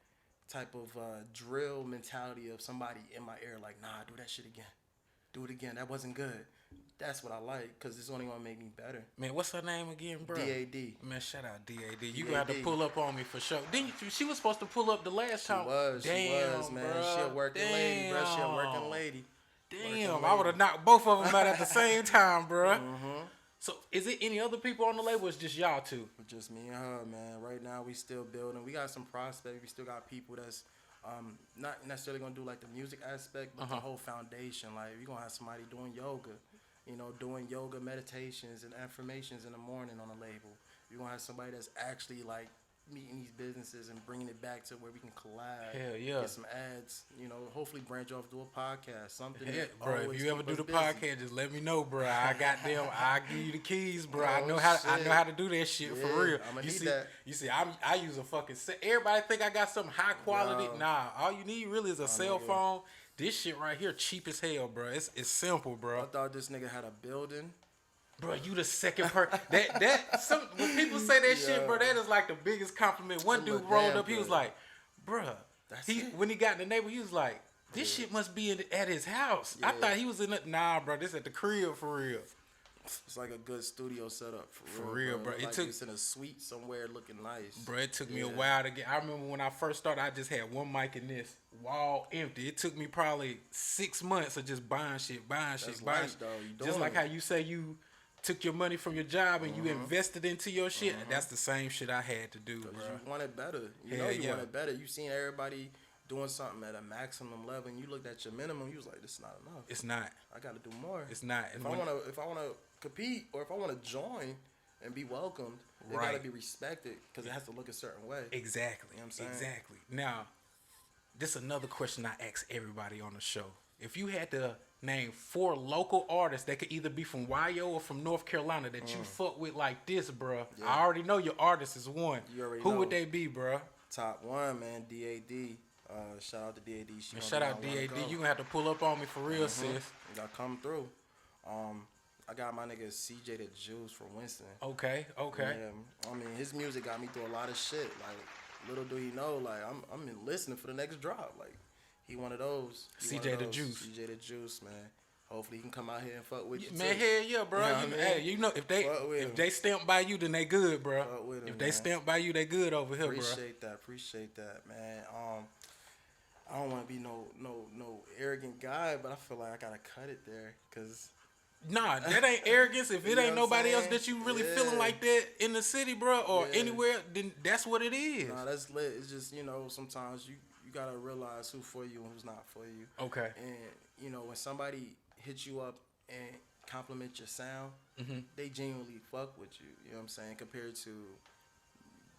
Speaker 2: type of drill mentality of somebody in my ear like, nah, do that shit again. Do it again. That wasn't good. That's what I like because it's only going to make me better.
Speaker 1: Man, what's her name again, bro?
Speaker 2: DAD.
Speaker 1: Man, shout out DAD. You gonna have to pull up on me for sure. She was supposed to pull up the last time.
Speaker 2: She was, man.
Speaker 1: Bruh.
Speaker 2: She a working lady, bro. She a working lady.
Speaker 1: Damn, I would have knocked both of them out at the same time, bro. So, is it any other people on the label? Or it's just y'all two?
Speaker 2: Just me and her, man. Right now, we still building. We got some prospects. We still got people that's not necessarily gonna do like the music aspect, but the whole foundation. Like, we gonna have somebody doing yoga, doing yoga meditations and affirmations in the morning on the label. We're gonna have somebody that's actually like meeting these businesses and bringing it back to where we can collab.
Speaker 1: Hell yeah.
Speaker 2: Get some ads. Hopefully branch off, do a podcast, something.
Speaker 1: Yeah,
Speaker 2: that
Speaker 1: bro. If
Speaker 2: always
Speaker 1: you ever
Speaker 2: keep
Speaker 1: do
Speaker 2: us
Speaker 1: the
Speaker 2: busy.
Speaker 1: podcast, just let me know, bro. I give you the keys, bro. I
Speaker 2: Oh,
Speaker 1: know how
Speaker 2: shit.
Speaker 1: to do that shit for
Speaker 2: Yeah,
Speaker 1: real.
Speaker 2: I'ma
Speaker 1: You
Speaker 2: need
Speaker 1: see,
Speaker 2: that.
Speaker 1: you see, I use a fucking. Everybody think I got some high quality.
Speaker 2: No.
Speaker 1: Nah, all you need really is a cell
Speaker 2: nigga.
Speaker 1: phone. This shit right here, cheap as hell, bro. It's simple,
Speaker 2: I
Speaker 1: bro.
Speaker 2: thought this nigga had a building.
Speaker 1: Bro, you the second person. When people say that shit, bro, that is like the biggest compliment. One
Speaker 2: It
Speaker 1: dude
Speaker 2: look
Speaker 1: rolled
Speaker 2: damn
Speaker 1: up, he was
Speaker 2: good.
Speaker 1: like, bruh.
Speaker 2: That's it.
Speaker 1: When he got in the neighborhood, he was like, this shit must be at his house. I
Speaker 2: Yeah.
Speaker 1: thought he was in the, nah, bro, this at the crib for real.
Speaker 2: It's like a good studio setup for
Speaker 1: real, bro. It
Speaker 2: Like
Speaker 1: took-
Speaker 2: it's in a suite somewhere looking nice.
Speaker 1: Bro, it took me a
Speaker 2: Yeah.
Speaker 1: while to get. I remember when I first started, I just had one mic in this wall empty. It took me probably 6 months of just buying shit.
Speaker 2: That's
Speaker 1: buying
Speaker 2: life,
Speaker 1: shit.
Speaker 2: though. You
Speaker 1: Just
Speaker 2: doing
Speaker 1: like
Speaker 2: it.
Speaker 1: how you say you took your money from your job and you invested into your shit. That's the same shit I had to do, bro.
Speaker 2: You want it better. You want it better. You seen everybody doing something at a maximum level, and you looked at your minimum. You was like, this is not enough.
Speaker 1: It's not.
Speaker 2: I got to do more.
Speaker 1: It's not.
Speaker 2: If I want to compete, or if I want to join and be welcomed, it got to be respected because it has to look a certain way.
Speaker 1: Exactly.
Speaker 2: You know what I'm saying?
Speaker 1: Exactly. Now, this is another question I ask everybody on the show. If you had to name 4 local artists that could either be from YO or from North Carolina that you fuck with like this, bro. Yeah. I already know your artist is one. Who would they be, bro?
Speaker 2: Top 1, man, DAD. Shout out to DAD.
Speaker 1: Shout out DAD. You gonna have to pull up on me for real, sis.
Speaker 2: You gotta come through. I got my nigga CJ the Juice from Winston.
Speaker 1: Okay.
Speaker 2: Yeah, I mean, his music got me through a lot of shit. Like, little do he know, like, I'm listening for the next drop. Like, he one of those.
Speaker 1: CJ the Juice.
Speaker 2: CJ the Juice, man. Hopefully he can come out here and fuck with you,
Speaker 1: man.
Speaker 2: Too.
Speaker 1: Hell yeah, bro. Hey, you know, if they stamp by you, then they good, bro. If they stamp by you, they good over here,
Speaker 2: Appreciate that, man. I don't want to be no arrogant guy, but I feel like I gotta cut it there, cause
Speaker 1: nah, that ain't arrogance. If it ain't nobody else that you really feeling like that in the city, bro, or anywhere, then that's what it is.
Speaker 2: Nah, that's lit. It's just, you know, sometimes you gotta realize who's for you and who's not for you.
Speaker 1: Okay.
Speaker 2: And you know, when somebody hits you up and compliment your sound, they genuinely fuck with you. You know what I'm saying? Compared to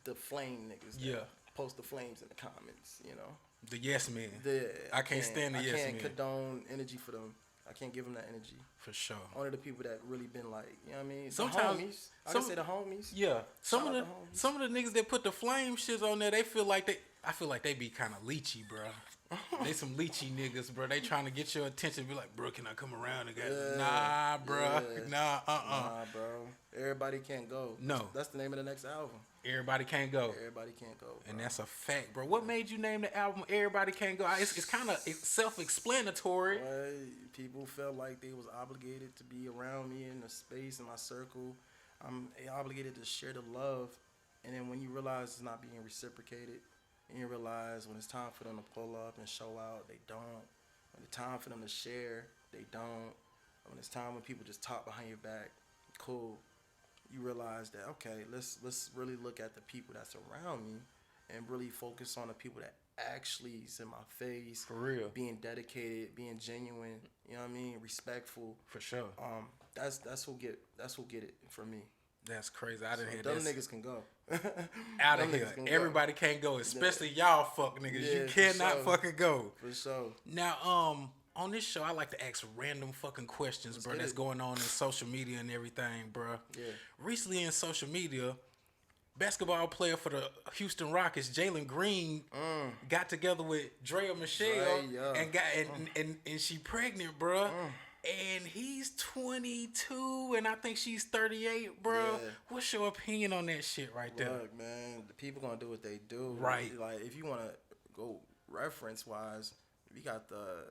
Speaker 2: the flame niggas that post the flames in the comments, you know.
Speaker 1: The yes men. I can't stand the yes men. I can't
Speaker 2: condone energy for them. I can't give them that energy.
Speaker 1: For sure.
Speaker 2: Only the people that really been like, you know what I mean?
Speaker 1: Sometimes,
Speaker 2: the homies. I can say the homies.
Speaker 1: Yeah. Some of the niggas that put the flame shits on there, I feel like they be kind of leechy, bro. They some leechy niggas, bro. They trying to get your attention. Be like, bro, can I come around again? Nah, bro.
Speaker 2: Yeah.
Speaker 1: Nah,
Speaker 2: Nah, bro. Everybody can't go.
Speaker 1: No.
Speaker 2: That's the name of the next album.
Speaker 1: Everybody can't go.
Speaker 2: Everybody can't go, bro.
Speaker 1: And that's a fact, bro. What made you name the album Everybody Can't Go? It's kind of self-explanatory.
Speaker 2: Well, people felt like they was obligated to be around me in the space, in my circle. I'm obligated to share the love. And then when you realize it's not being reciprocated, and you realize when it's time for them to pull up and show out, they don't. When it's time for them to share, they don't. When it's time when people just talk behind your back, cool. You realize that, okay, let's really look at the people that's around me and really focus on the people that actually is in my face.
Speaker 1: For real.
Speaker 2: Being dedicated, being genuine, you know what I mean, respectful.
Speaker 1: For sure.
Speaker 2: That's who get it for me.
Speaker 1: That's crazy. I didn't hear
Speaker 2: that.
Speaker 1: Them
Speaker 2: niggas can go.
Speaker 1: Out of here. Everybody can't go, especially y'all fuck niggas. You cannot fucking go.
Speaker 2: For sure.
Speaker 1: Now, on this show, I like to ask random fucking questions, bro, that's going on in social media and everything, bro. Yeah. Recently in social media, basketball player for the Houston Rockets, Jalen Green, got together with Drea Michelle and she pregnant, bro. And he's 22, and I think she's 38, bro. Yeah. What's your opinion on that shit right there?
Speaker 2: Look, man, the people gonna do what they do.
Speaker 1: Right.
Speaker 2: Like, if you want to go reference-wise, we got the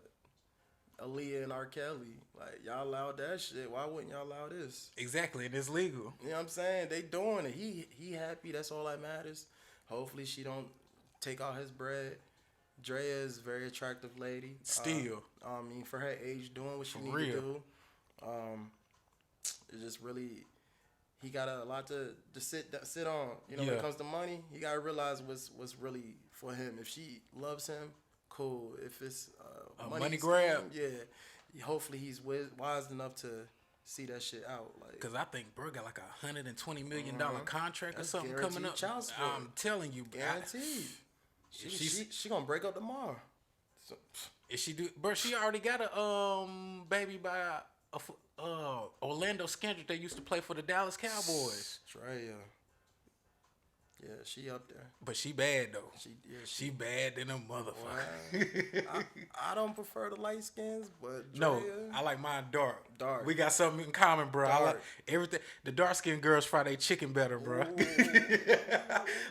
Speaker 2: Aaliyah and R. Kelly. Like, y'all allowed that shit. Why wouldn't y'all allow this?
Speaker 1: Exactly, and it's legal.
Speaker 2: You know what I'm saying? They doing it. He happy. That's all that matters. Hopefully she don't take all his bread. Drea is a very attractive lady.
Speaker 1: Still.
Speaker 2: I mean, for her age, doing what she need to do. It's just really, he got a lot to sit on. You know, when it comes to money, he got to realize what's really for him. If she loves him, cool. If it's
Speaker 1: a money grab,
Speaker 2: hopefully he's wise enough to see that shit out. Like,
Speaker 1: cause I think bro got like $120 million contract or something coming up. I'm telling you,
Speaker 2: guaranteed. She gonna break up tomorrow. So,
Speaker 1: if she do, bro, she already got a baby by Orlando Skendrick. They used to play for the Dallas Cowboys.
Speaker 2: Trey, yeah, she up there.
Speaker 1: But she bad though. She bad than a motherfucker.
Speaker 2: I don't prefer the light skins, but Drea,
Speaker 1: no, I like mine dark.
Speaker 2: Dark.
Speaker 1: We got something in common, bro. I like everything. The dark skinned girls fry their chicken better, bro.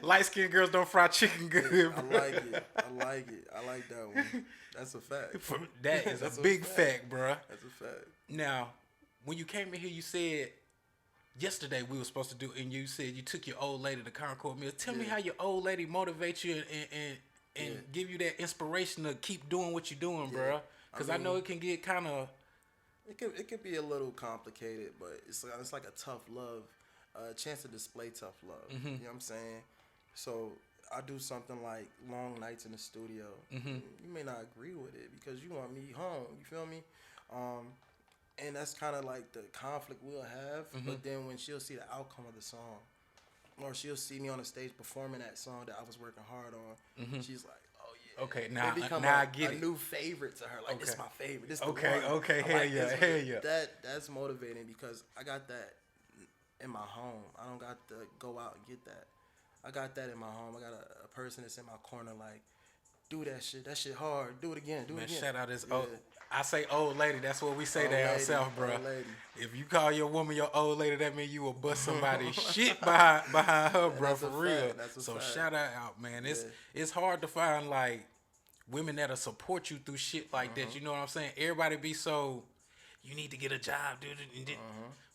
Speaker 1: Light skinned girls don't fry chicken good, bro.
Speaker 2: I like it. I like that one. That's a fact.
Speaker 1: That is a big fact, bro.
Speaker 2: That's a fact.
Speaker 1: Now, when you came in here, you said yesterday we were supposed to do, and you said you took your old lady to Concord Mills. Tell me how your old lady motivates you and give you that inspiration to keep doing what you're doing, bro. Because I know it can get kind of
Speaker 2: It could be a little complicated, but it's like a tough love, a chance to display tough love. You know what I'm saying? So I do something like long nights in the studio. You may not agree with it because you want me home. You feel me? And that's kind of like the conflict we'll have. But then when she'll see the outcome of the song, or she'll see me on the stage performing that song that I was working hard on, she's like, "Oh yeah."
Speaker 1: Okay,
Speaker 2: now
Speaker 1: I get
Speaker 2: a
Speaker 1: it.
Speaker 2: new favorite to her. Like, this is my favorite. This the
Speaker 1: Okay,
Speaker 2: one.
Speaker 1: okay,
Speaker 2: I
Speaker 1: hell
Speaker 2: like
Speaker 1: yeah,
Speaker 2: this
Speaker 1: hell
Speaker 2: one.
Speaker 1: yeah.
Speaker 2: That's motivating because I got that in my home. I don't got to go out and get that. I got that in my home. I got a person that's in my corner like, do that shit. That shit hard. Do it again. Do it again.
Speaker 1: Shout out this old. I say old lady. That's what we say
Speaker 2: Old
Speaker 1: down
Speaker 2: lady,
Speaker 1: south, bro.
Speaker 2: old lady.
Speaker 1: If you call your woman your old lady, that means you will bust somebody's shit behind her, bro.
Speaker 2: That's
Speaker 1: For
Speaker 2: a
Speaker 1: real.
Speaker 2: fact. That's a
Speaker 1: So
Speaker 2: fact.
Speaker 1: shout out, man. It's hard to find like women that'll support you through shit like that. You know what I'm saying? Everybody be so, you need to get a job, dude.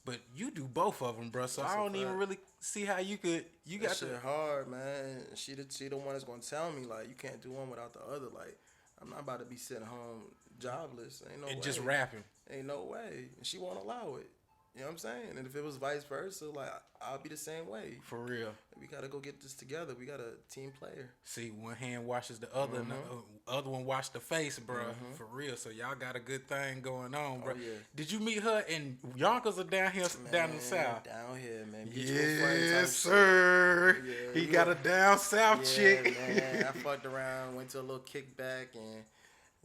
Speaker 1: But you do both of them, bro. So
Speaker 2: That's
Speaker 1: I
Speaker 2: a
Speaker 1: don't even
Speaker 2: fact.
Speaker 1: really see how you could. You
Speaker 2: That
Speaker 1: got
Speaker 2: shit
Speaker 1: to.
Speaker 2: hard, man. She the one that's gonna tell me like, you can't do one without the other. Like, I'm not about to be sitting home jobless. Ain't no way.
Speaker 1: Just rapping.
Speaker 2: Ain't no way. And she won't allow it. You know what I'm saying? And if it was vice versa, like, I'll be the same way.
Speaker 1: For real.
Speaker 2: We gotta go get this together. We got a team player.
Speaker 1: See, one hand washes the other, and the other one wash the face, bro. For real. So y'all got a good thing going on, bro.
Speaker 2: Oh, yeah.
Speaker 1: Did you meet her in Yonkers or down here, down in the south?
Speaker 2: Down here, man. Mutual friend type
Speaker 1: Yes, sir.
Speaker 2: Yeah,
Speaker 1: he
Speaker 2: yeah.
Speaker 1: got a down south
Speaker 2: shit.
Speaker 1: chick.
Speaker 2: Yeah, man. I fucked around, went to a little kickback, and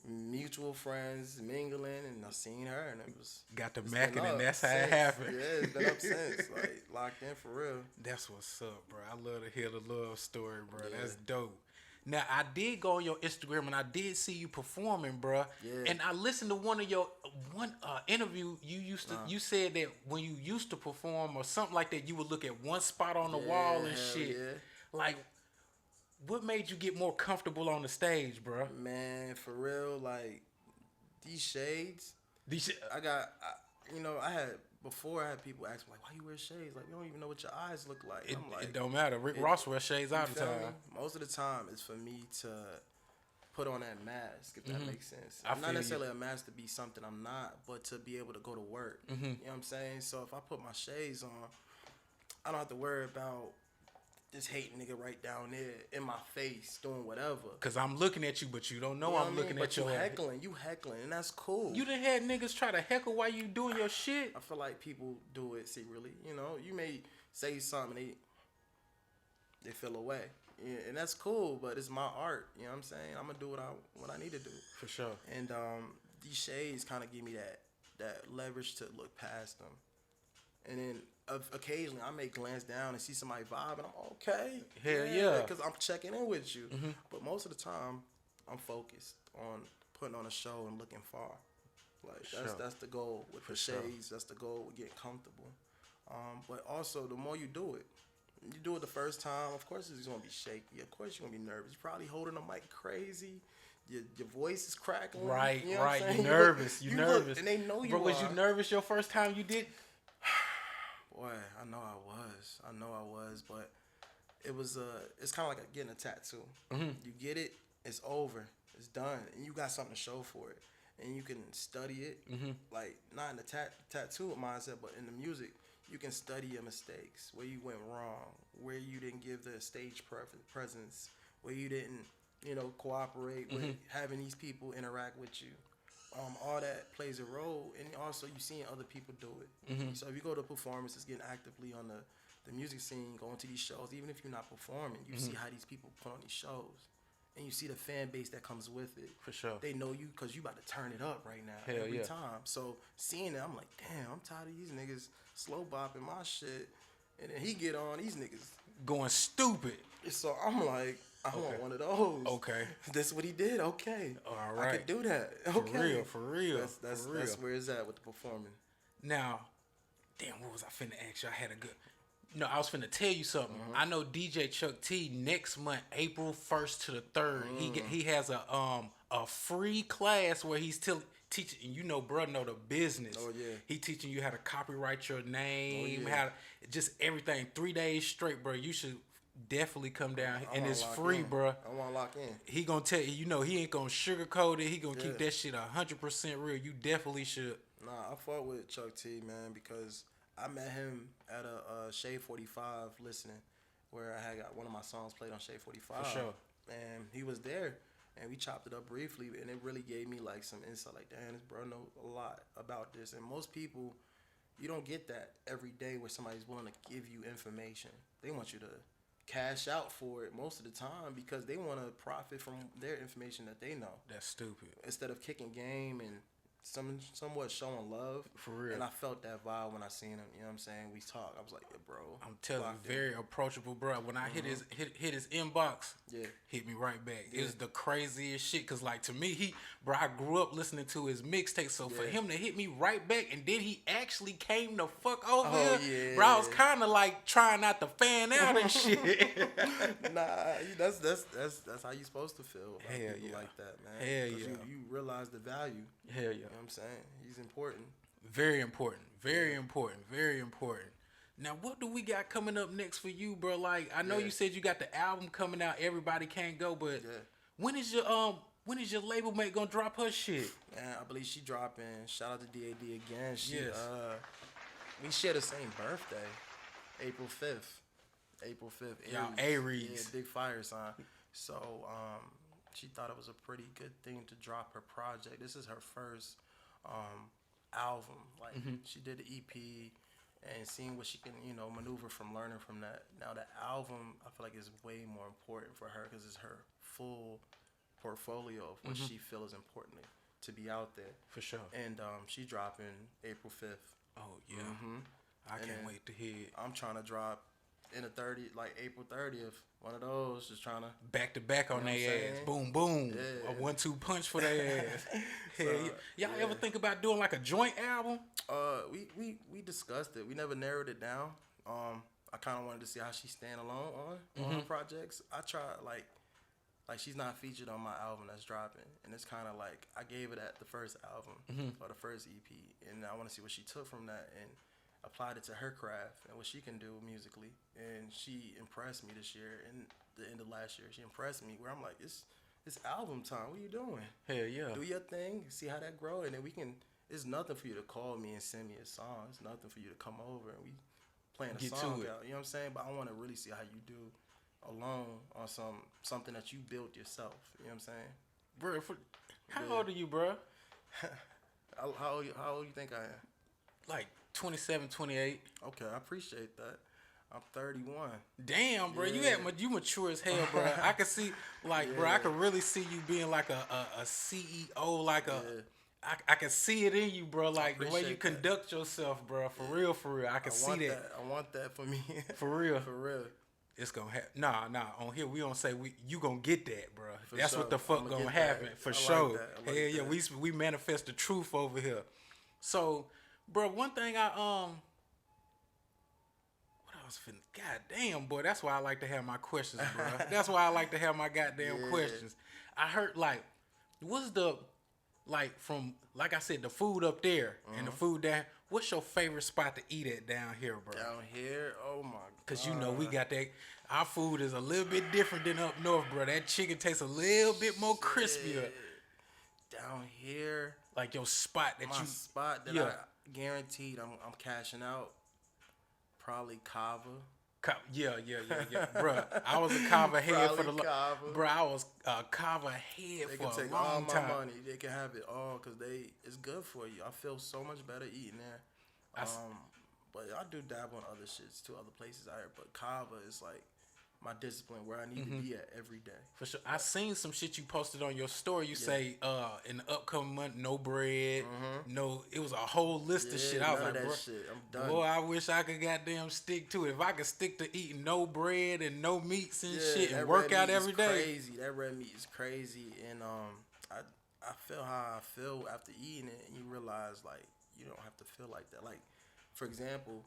Speaker 2: mutual friends mingling, and I seen her, and it was
Speaker 1: Got the
Speaker 2: it's
Speaker 1: macking,
Speaker 2: been
Speaker 1: and
Speaker 2: up
Speaker 1: that's how it
Speaker 2: since.
Speaker 1: happened.
Speaker 2: Yeah, it's been up since, like, locked in for real.
Speaker 1: That's what's up, bro. I love to hear the love story, bro.
Speaker 2: Yeah.
Speaker 1: That's dope. Now, I did go on your Instagram and I did see you performing, bro.
Speaker 2: Yeah.
Speaker 1: And I listened to one of your interview. You said that when you used to perform or something like that, you would look at one spot on the wall and
Speaker 2: hell
Speaker 1: shit.
Speaker 2: yeah.
Speaker 1: Like, what made you get more comfortable on the stage, bro?
Speaker 2: Man, for real, like, these shades,
Speaker 1: These,
Speaker 2: I had people ask me, like, why you wear shades? Like, you don't even know what your eyes look like. I'm like,
Speaker 1: it don't matter. Rick Ross wears shades all the
Speaker 2: feel me?
Speaker 1: time.
Speaker 2: Most of the time, it's for me to put on that mask, if that makes sense.
Speaker 1: I
Speaker 2: I'm not
Speaker 1: feel
Speaker 2: necessarily a mask to be something I'm not, but to be able to go to work. You know what I'm saying? So if I put my shades on, I don't have to worry about this hate nigga right down there in my face doing whatever.
Speaker 1: Cause I'm looking at you, but you don't know
Speaker 2: You know
Speaker 1: I'm
Speaker 2: what I
Speaker 1: looking
Speaker 2: mean?
Speaker 1: at
Speaker 2: But
Speaker 1: your
Speaker 2: you heckling, and that's cool.
Speaker 1: You done had niggas try to heckle while you doing your shit.
Speaker 2: I feel like people do it secretly. You know, you may say something, they feel away. Yeah, and that's cool, but it's my art. You know what I'm saying? I'm gonna do what I need to do.
Speaker 1: For sure.
Speaker 2: And these shades kind of give me that leverage to look past them. And then occasionally I may glance down and see somebody vibe, and I'm okay.
Speaker 1: Hell yeah.
Speaker 2: Because I'm checking in with you. But most of the time, I'm focused on putting on a show and looking far. Like, that's the goal with the shades. That's the goal with getting comfortable. But also, the more you do it the first time, of course it's gonna be shaky. Of course you're gonna be nervous. You're probably holding the mic crazy. Your voice is crackling.
Speaker 1: Right,
Speaker 2: you know what I'm
Speaker 1: right.
Speaker 2: saying?
Speaker 1: You're nervous.
Speaker 2: You
Speaker 1: You're
Speaker 2: look,
Speaker 1: nervous.
Speaker 2: and they know you
Speaker 1: Bro, was
Speaker 2: are.
Speaker 1: you nervous your first time you did?
Speaker 2: Boy, I know I was, but it was it's kind of like getting a tattoo. You get it, it's over, it's done, and you got something to show for it, and you can study it, like not in the tattoo mindset, but in the music, you can study your mistakes, where you went wrong, where you didn't give the stage presence, where you didn't, cooperate with having these people interact with you. All that plays a role, and also you seeing other people do it. So if you go to performances, getting actively on the music scene, going to these shows, even if you're not performing, you see how these people put on these shows, and you see the fan base that comes with it.
Speaker 1: For sure.
Speaker 2: They know you because you about to turn it up right now every time. So seeing that, I'm like, damn, I'm tired of these niggas slow bopping my shit, and then he get on these niggas
Speaker 1: Going stupid.
Speaker 2: So I'm like, I want one of those.
Speaker 1: Okay.
Speaker 2: That's what he did. Okay.
Speaker 1: All right.
Speaker 2: I could do that. Okay.
Speaker 1: For real.
Speaker 2: That's where it's at with the performing.
Speaker 1: Now, damn, what was I finna ask you? I had a good. No, I was finna tell you something. I know DJ Chuck T next month, April 1st to the 3rd, he has a free class where he's teaching, and you know, bro, know the business.
Speaker 2: Oh yeah.
Speaker 1: He teaching you how to copyright your name,
Speaker 2: Oh, yeah.
Speaker 1: how to, just everything. 3 days straight, bro. You should definitely come down, and it's free, bro.
Speaker 2: I want to lock in.
Speaker 1: He gonna tell you, he ain't gonna sugarcoat it. He gonna keep that shit 100% real. You definitely should
Speaker 2: Nah, I fought with Chuck T, man, because I met him at a Shade 45 listening, where I had got one of my songs played on Shade 45.
Speaker 1: For sure.
Speaker 2: And he was there, and we chopped it up briefly, and it really gave me like some insight. Like, damn, this bro know a lot about this. And most people, you don't get that every day where somebody's willing to give you information. They want you to cash out for it most of the time because they want to profit from their information that they know.
Speaker 1: That's stupid.
Speaker 2: Instead of kicking game and somewhat showing love.
Speaker 1: For real.
Speaker 2: And I felt that vibe when I seen him. You know what I'm saying? We talked. I was like, yeah, bro.
Speaker 1: I'm telling you, very approachable, bro. When I hit his inbox, hit me right back. It was the craziest shit. Cause like to me, I grew up listening to his mixtape. So for him to hit me right back, and then he actually came the fuck over here, bro. I was kind of like trying not to fan out and shit.
Speaker 2: Nah, that's how you supposed to feel about people like that, man.
Speaker 1: Hell yeah.
Speaker 2: You realize the value.
Speaker 1: Hell yeah.
Speaker 2: You know what I'm saying? He's important.
Speaker 1: Very important. Very important. Very important. Now, what do we got coming up next for you, bro? Like, I know you said you got the album coming out. Everybody Can't Go, but when is your label mate gonna drop her shit?
Speaker 2: Man, I believe she dropping. Shout out to DAD again. We share the same birthday, April 5th. April 5th.
Speaker 1: Y'all Aries.
Speaker 2: Yeah, big fire sign. So, she thought it was a pretty good thing to drop her project. This is her first album. Like, she did the EP and seeing what she can, maneuver from learning from that. Now, the album, I feel like is way more important for her because it's her full portfolio of what she feels important to be out there.
Speaker 1: For sure.
Speaker 2: And she dropping April 5th.
Speaker 1: Oh, yeah. I can't wait to hear it.
Speaker 2: I'm trying to drop in the April 30th. One of those, just trying to
Speaker 1: back to back on their ass. Boom, boom. Yeah. A 1-2 punch for their ass. Y'all ever think about doing like a joint album?
Speaker 2: We discussed it. We never narrowed it down. I kind of wanted to see how she stand alone on her projects. I tried like she's not featured on my album that's dropping, and it's kind of like I gave it at the first album or the first EP, and I want to see what she took from that and applied it to her craft and what she can do musically. And she impressed me this year and the end of last year. She impressed me where I'm like, it's album time. What are you doing?
Speaker 1: Hell yeah.
Speaker 2: Do your thing, see how that grow, and then it's nothing for you to call me and send me a song. It's nothing for you to come over and we playing a song out. You know what I'm saying? But I want to really see how you do alone on something that you built yourself. You know what I'm saying?
Speaker 1: Bro, how old are you, bro?
Speaker 2: How old you think I am?
Speaker 1: Like 27, 28.
Speaker 2: Okay, I appreciate that. I'm 31.
Speaker 1: Damn, bro, you mature as hell, bro. I can see, bro, I can really see you being like a CEO, like I can see it in you, bro. Like the way you conduct yourself, bro. For real. I can see that.
Speaker 2: I want that for me.
Speaker 1: For real.
Speaker 2: For real.
Speaker 1: It's gonna happen. Nah. On here we don't say you gonna get that, bro. That's what the fuck gonna happen for sure. Hell yeah, we manifest the truth over here. So, bro, one thing I God damn, boy, that's why I like to have my questions, bro. That's why I like to have my goddamn questions. I heard what's the from I said, the food up there and the food down. What's your favorite spot to eat at down here, bro?
Speaker 2: Down here, oh my god.
Speaker 1: Cause we got that. Our food is a little bit different than up north, bro. That chicken tastes a little bit more crispier.
Speaker 2: Down here,
Speaker 1: like your spot that
Speaker 2: my spot that I guaranteed I'm cashing out. Probably Kava.
Speaker 1: Yeah. Bro, I was a Kava head for the bro. I was a Kava head
Speaker 2: they
Speaker 1: for a long time.
Speaker 2: They can take all my money. They can have it all because it's good for you. I feel so much better eating there. But I do dabble in other shits too, other places out here. But Kava is like my discipline where I need to be at every day.
Speaker 1: For sure. I seen some shit you posted on your story. You say in the upcoming month, no bread, no. It was a whole list of shit. I was like, bro,
Speaker 2: shit. I'm done.
Speaker 1: Boy, I wish I could goddamn stick to it. If I could stick to eating no bread and no meats and shit and work out every day.
Speaker 2: Crazy. That red meat is crazy, and I feel how I feel after eating it, and you realize you don't have to feel like that. Like, for example,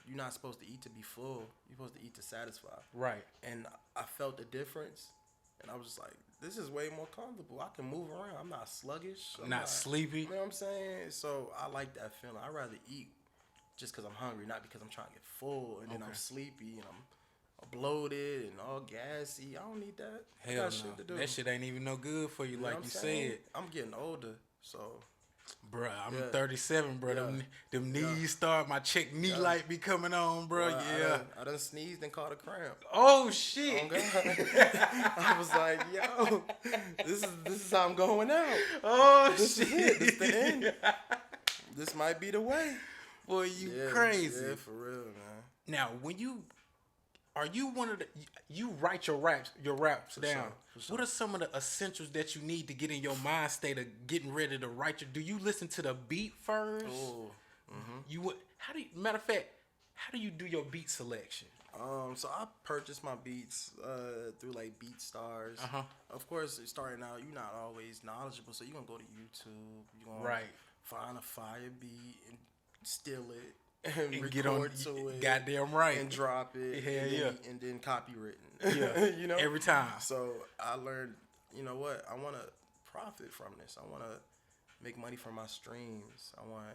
Speaker 2: you're not supposed to eat to be full. You're supposed to eat to satisfy.
Speaker 1: Right.
Speaker 2: And I felt the difference. And I was just like, this is way more comfortable. I can move around. I'm not sluggish. I'm
Speaker 1: not sleepy.
Speaker 2: You know what I'm saying? So I like that feeling. I'd rather eat just because I'm hungry, not because I'm trying to get full. And then I'm sleepy and I'm bloated and all gassy. I don't need that.
Speaker 1: Hell no. Shit to do. That shit ain't even no good for you, like you said.
Speaker 2: I'm getting older, so
Speaker 1: Bruh, I'm
Speaker 2: Yeah.
Speaker 1: 37, bro.
Speaker 2: Yeah.
Speaker 1: Them
Speaker 2: Yeah.
Speaker 1: knees start, my check knee light be coming on, bro.
Speaker 2: Well,
Speaker 1: Yeah.
Speaker 2: I done sneezed and caught a cramp.
Speaker 1: Oh, shit.
Speaker 2: Oh God. I was like, yo, this is how I'm going out.
Speaker 1: Oh,
Speaker 2: This
Speaker 1: shit.
Speaker 2: is it. This the end. This might be the way.
Speaker 1: Boy, you
Speaker 2: Yeah,
Speaker 1: crazy.
Speaker 2: Yeah, for real, man.
Speaker 1: Now, are you one of the, you write your raps down.
Speaker 2: For sure.
Speaker 1: What are some of the essentials that you need to get in your mind state of getting ready to write do you listen to the beat first?
Speaker 2: Oh.
Speaker 1: Matter of fact, how do you do your beat selection?
Speaker 2: So I purchased my beats through like BeatStars. Of course, starting out, you're not always knowledgeable, so you're gonna go to YouTube. You're gonna find a fire beat and steal it and record
Speaker 1: get on
Speaker 2: to it.
Speaker 1: Goddamn right.
Speaker 2: And drop it.
Speaker 1: Hell
Speaker 2: and then copywritten.
Speaker 1: Yeah.
Speaker 2: You know?
Speaker 1: Every time.
Speaker 2: So I learned, you know what? I want to profit from this. I want to make money from my streams. I want,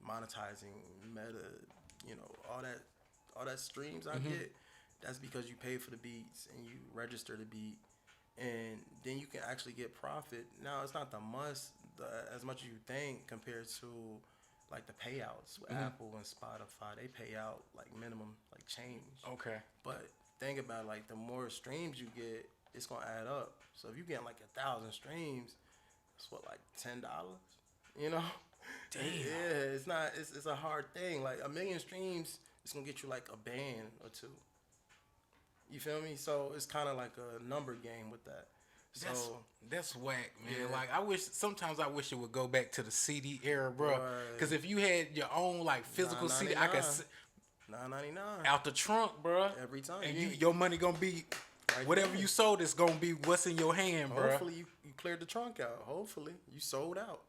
Speaker 2: monetizing Meta, all that streams I get. That's because you pay for the beats and you register the beat, and then you can actually get profit. Now it's not as much as you think compared to like the payouts with Apple and Spotify. They pay out like minimum like change.
Speaker 1: Okay.
Speaker 2: But think about it, like the more streams you get, it's gonna add up. So if you get like 1,000 streams, it's what, like $10? You know?
Speaker 1: Damn.
Speaker 2: Yeah, it's a hard thing. Like 1 million streams, it's gonna get you like a band or two. You feel me? So it's kind of like a number game with that.
Speaker 1: That's whack, man.
Speaker 2: Yeah.
Speaker 1: Like sometimes I wish it would go back to the CD era, bro. Because if you had your own like physical CD, I could
Speaker 2: $9.99
Speaker 1: out the trunk, bro.
Speaker 2: Every time.
Speaker 1: And your money gonna be whatever you sold. It's gonna be what's in your hand, bro.
Speaker 2: Hopefully you cleared the trunk out. Hopefully you sold out.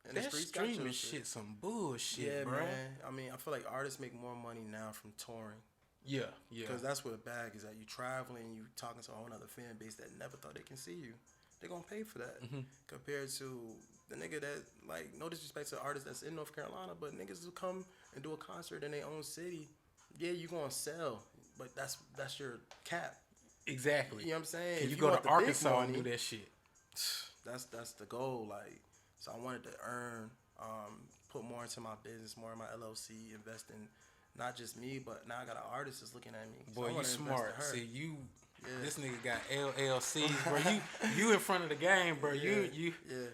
Speaker 2: And
Speaker 1: that streaming shit some bullshit,
Speaker 2: yeah,
Speaker 1: bro.
Speaker 2: Man. I mean, I feel like artists make more money now from touring.
Speaker 1: Yeah.
Speaker 2: Because that's where the bag is at. You traveling, you talking to a whole other fan base that never thought they can see you. They're going to pay for that. Compared to the nigga that, like, no disrespect to artists that's in North Carolina, but niggas who come and do a concert in their own city, yeah, you going to sell, but that's your cap.
Speaker 1: Exactly.
Speaker 2: You know what I'm saying?
Speaker 1: Can you go to Arkansas and do that shit?
Speaker 2: That's the goal. Like, so I wanted to earn, put more into my business, more in my LLC, invest in not just me, but now I got an artist that's looking at me.
Speaker 1: Boy,
Speaker 2: so
Speaker 1: you smart. See, this nigga got LLCs, bro. You in front of the game, bro. You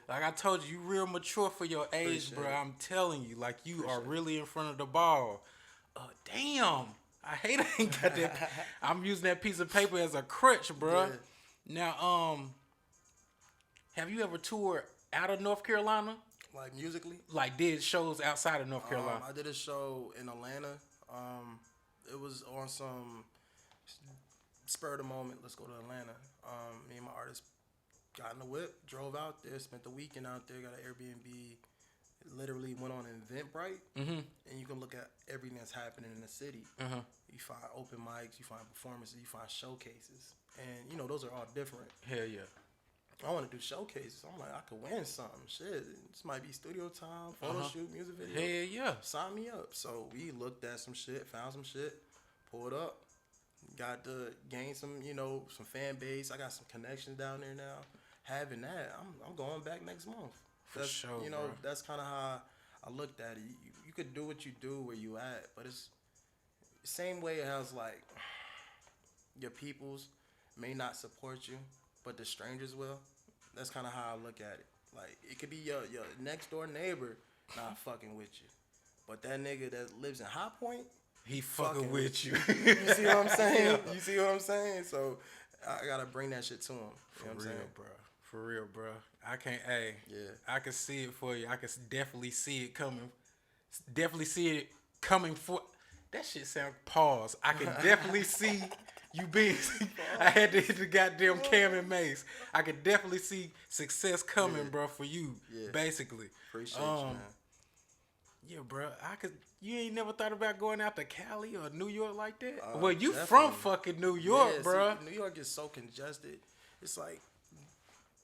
Speaker 1: like I told you real mature for your age, bro. I'm telling you, like you are really in front of the ball. Damn. I hate I ain't got that. I'm using that piece of paper as a crutch, bro. Yeah. Now, have you ever toured out of North Carolina?
Speaker 2: Like musically?
Speaker 1: Like did shows outside of North Carolina?
Speaker 2: I did a show in Atlanta. It was on some spur of the moment. Let's go to Atlanta. Me and my artist got in the whip, drove out there, spent the weekend out there, got an Airbnb. Literally went on Eventbrite, and you can look at everything that's happening in the city. You find open mics, you find performances, you find showcases, and those are all different.
Speaker 1: Hell yeah.
Speaker 2: I want to do showcases. I'm like, I could win something. Shit, this might be studio time, photo shoot, music video.
Speaker 1: Hell yeah.
Speaker 2: Sign me up. So we looked at some shit, found some shit, pulled up, got to gain some, some fan base. I got some connections down there now. Having that, I'm going back next month.
Speaker 1: For sure, bro.
Speaker 2: That's kind of how I looked at it. You could do what you do where you at, but it's the same way as like your peoples may not support you, but the strangers will. That's kind of how I look at it. Like it could be your next door neighbor not fucking with you, but that nigga that lives in High Point,
Speaker 1: he fucking with you.
Speaker 2: You see what I'm saying? You see what I'm saying? So I gotta bring that shit to him. You know what I'm saying?
Speaker 1: Bro. For real, bro. I can't. Hey, I can see it for you. I can definitely see it coming. Definitely see it coming for. That shit sound. Pause. I can definitely see you being. I had to hit the goddamn Cam and Mace. I could definitely see success coming, bro, for you. Yeah. Basically.
Speaker 2: Appreciate you, man.
Speaker 1: Yeah, bro. You ain't never thought about going out to Cali or New York like that? Well, you
Speaker 2: definitely.
Speaker 1: from fucking New York, bro.
Speaker 2: See, New York is so congested. It's like.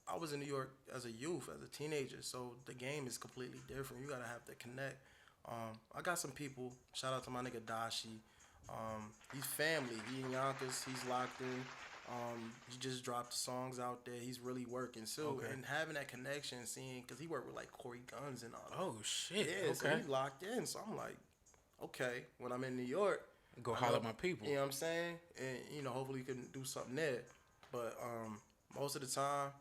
Speaker 2: I was in New York as a youth, as a teenager, so the game is completely different. You gotta have to connect. I got some people. Shout out to my nigga Dashi. He's family. He in Yonkers. He's locked in. He just dropped songs out there. He's really working too,
Speaker 1: Okay.
Speaker 2: and having that connection, seeing because he worked with like Corey Guns and all that.
Speaker 1: Oh shit.
Speaker 2: Yeah, so
Speaker 1: Okay.
Speaker 2: he locked in. So I'm like, okay, when I'm in New York,
Speaker 1: Go
Speaker 2: I
Speaker 1: holler
Speaker 2: know-
Speaker 1: at my people.
Speaker 2: You know what I'm saying? And hopefully you can do something there. But most of the time,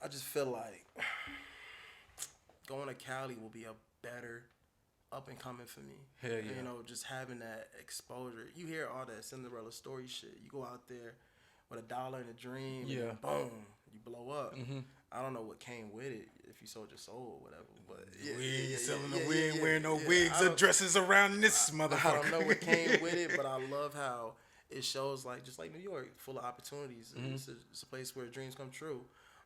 Speaker 2: I just feel like going to Cali will be a better up and coming for me.
Speaker 1: Hell yeah.
Speaker 2: Just having that exposure. You hear all that Cinderella story shit. You go out there with $1 and a dream,
Speaker 1: Yeah.
Speaker 2: and boom, you blow up.
Speaker 1: Mm-hmm.
Speaker 2: I don't know what came with it, if you sold your soul or whatever, but
Speaker 1: We ain't selling no, we ain't wearing no wigs
Speaker 2: I
Speaker 1: or
Speaker 2: don't-
Speaker 1: dresses around this motherfucker.
Speaker 2: I don't know what came with it, but I love how it shows like just like New York, full of opportunities.
Speaker 1: Mm-hmm.
Speaker 2: It's a place where dreams come true.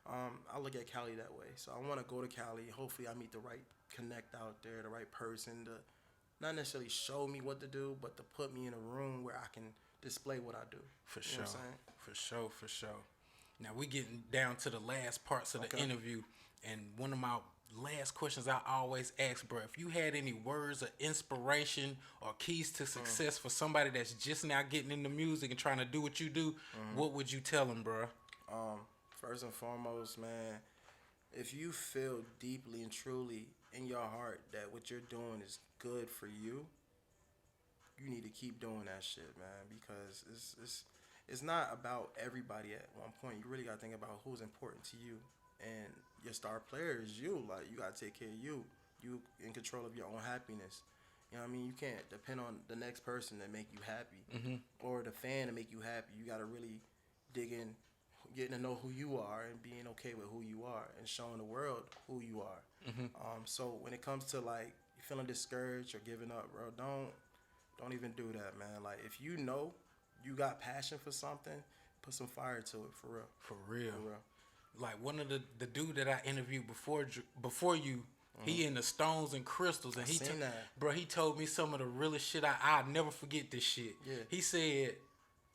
Speaker 2: I look at Cali that way, so I want to go to Cali. Hopefully, I meet the right connect out there, the right person to not necessarily show me what to do, but to put me in a room where I can display what I do.
Speaker 1: For
Speaker 2: You
Speaker 1: sure.
Speaker 2: know what I'm saying?
Speaker 1: For sure. Now we getting down to the last parts of the
Speaker 2: Okay.
Speaker 1: interview, and one of my last questions I always ask, bro, if you had any words of inspiration or keys to success for somebody that's just now getting into music and trying to do what you do, what would you tell them, bro?
Speaker 2: First and foremost, man, if you feel deeply and truly in your heart that what you're doing is good for you, you need to keep doing that shit, man, because it's not about everybody at one point. You really got to think about who's important to you, and your star player is you. Like, you got to take care of you. You in control of your own happiness. You know what I mean? You can't depend on the next person to make you happy or the fan to make you happy. You got to really dig in, getting to know who you are and being okay with who you are and showing the world who you are. So when it comes to like you feeling discouraged or giving up, bro, don't even do that, man. Like, if you know you got passion for something, put some fire to it, for real.
Speaker 1: For real.
Speaker 2: For real.
Speaker 1: Like one of the dude that I interviewed before you, he in the Stones and Crystals, and
Speaker 2: seen that.
Speaker 1: bro, he told me some of the realest shit. I'll never forget this shit.
Speaker 2: Yeah.
Speaker 1: He said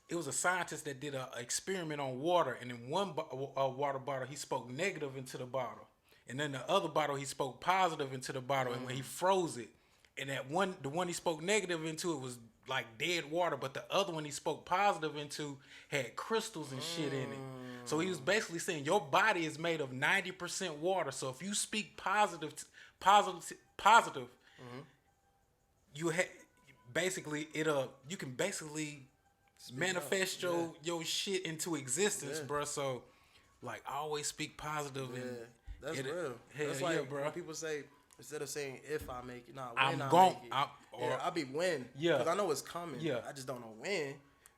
Speaker 1: it was a scientist that did a experiment on water, and in one water bottle he spoke negative into the bottle, and then the other bottle he spoke positive into the bottle, and when he froze it, and the one he spoke negative into, it was like dead water, but the other one he spoke positive into had crystals and shit in it. So he was basically saying your body is made of 90% water. So if you speak positive, you basically you can basically manifest your shit into existence, bro. So like, always speak positive.
Speaker 2: Yeah,
Speaker 1: And
Speaker 2: that's real.
Speaker 1: Hell
Speaker 2: That's
Speaker 1: yeah,
Speaker 2: like
Speaker 1: bro.
Speaker 2: when people say, instead of saying if I make it, when
Speaker 1: I'm
Speaker 2: I
Speaker 1: gon'
Speaker 2: make it. I'll be when.
Speaker 1: Yeah.
Speaker 2: Because I know it's coming.
Speaker 1: Yeah.
Speaker 2: I just don't know when.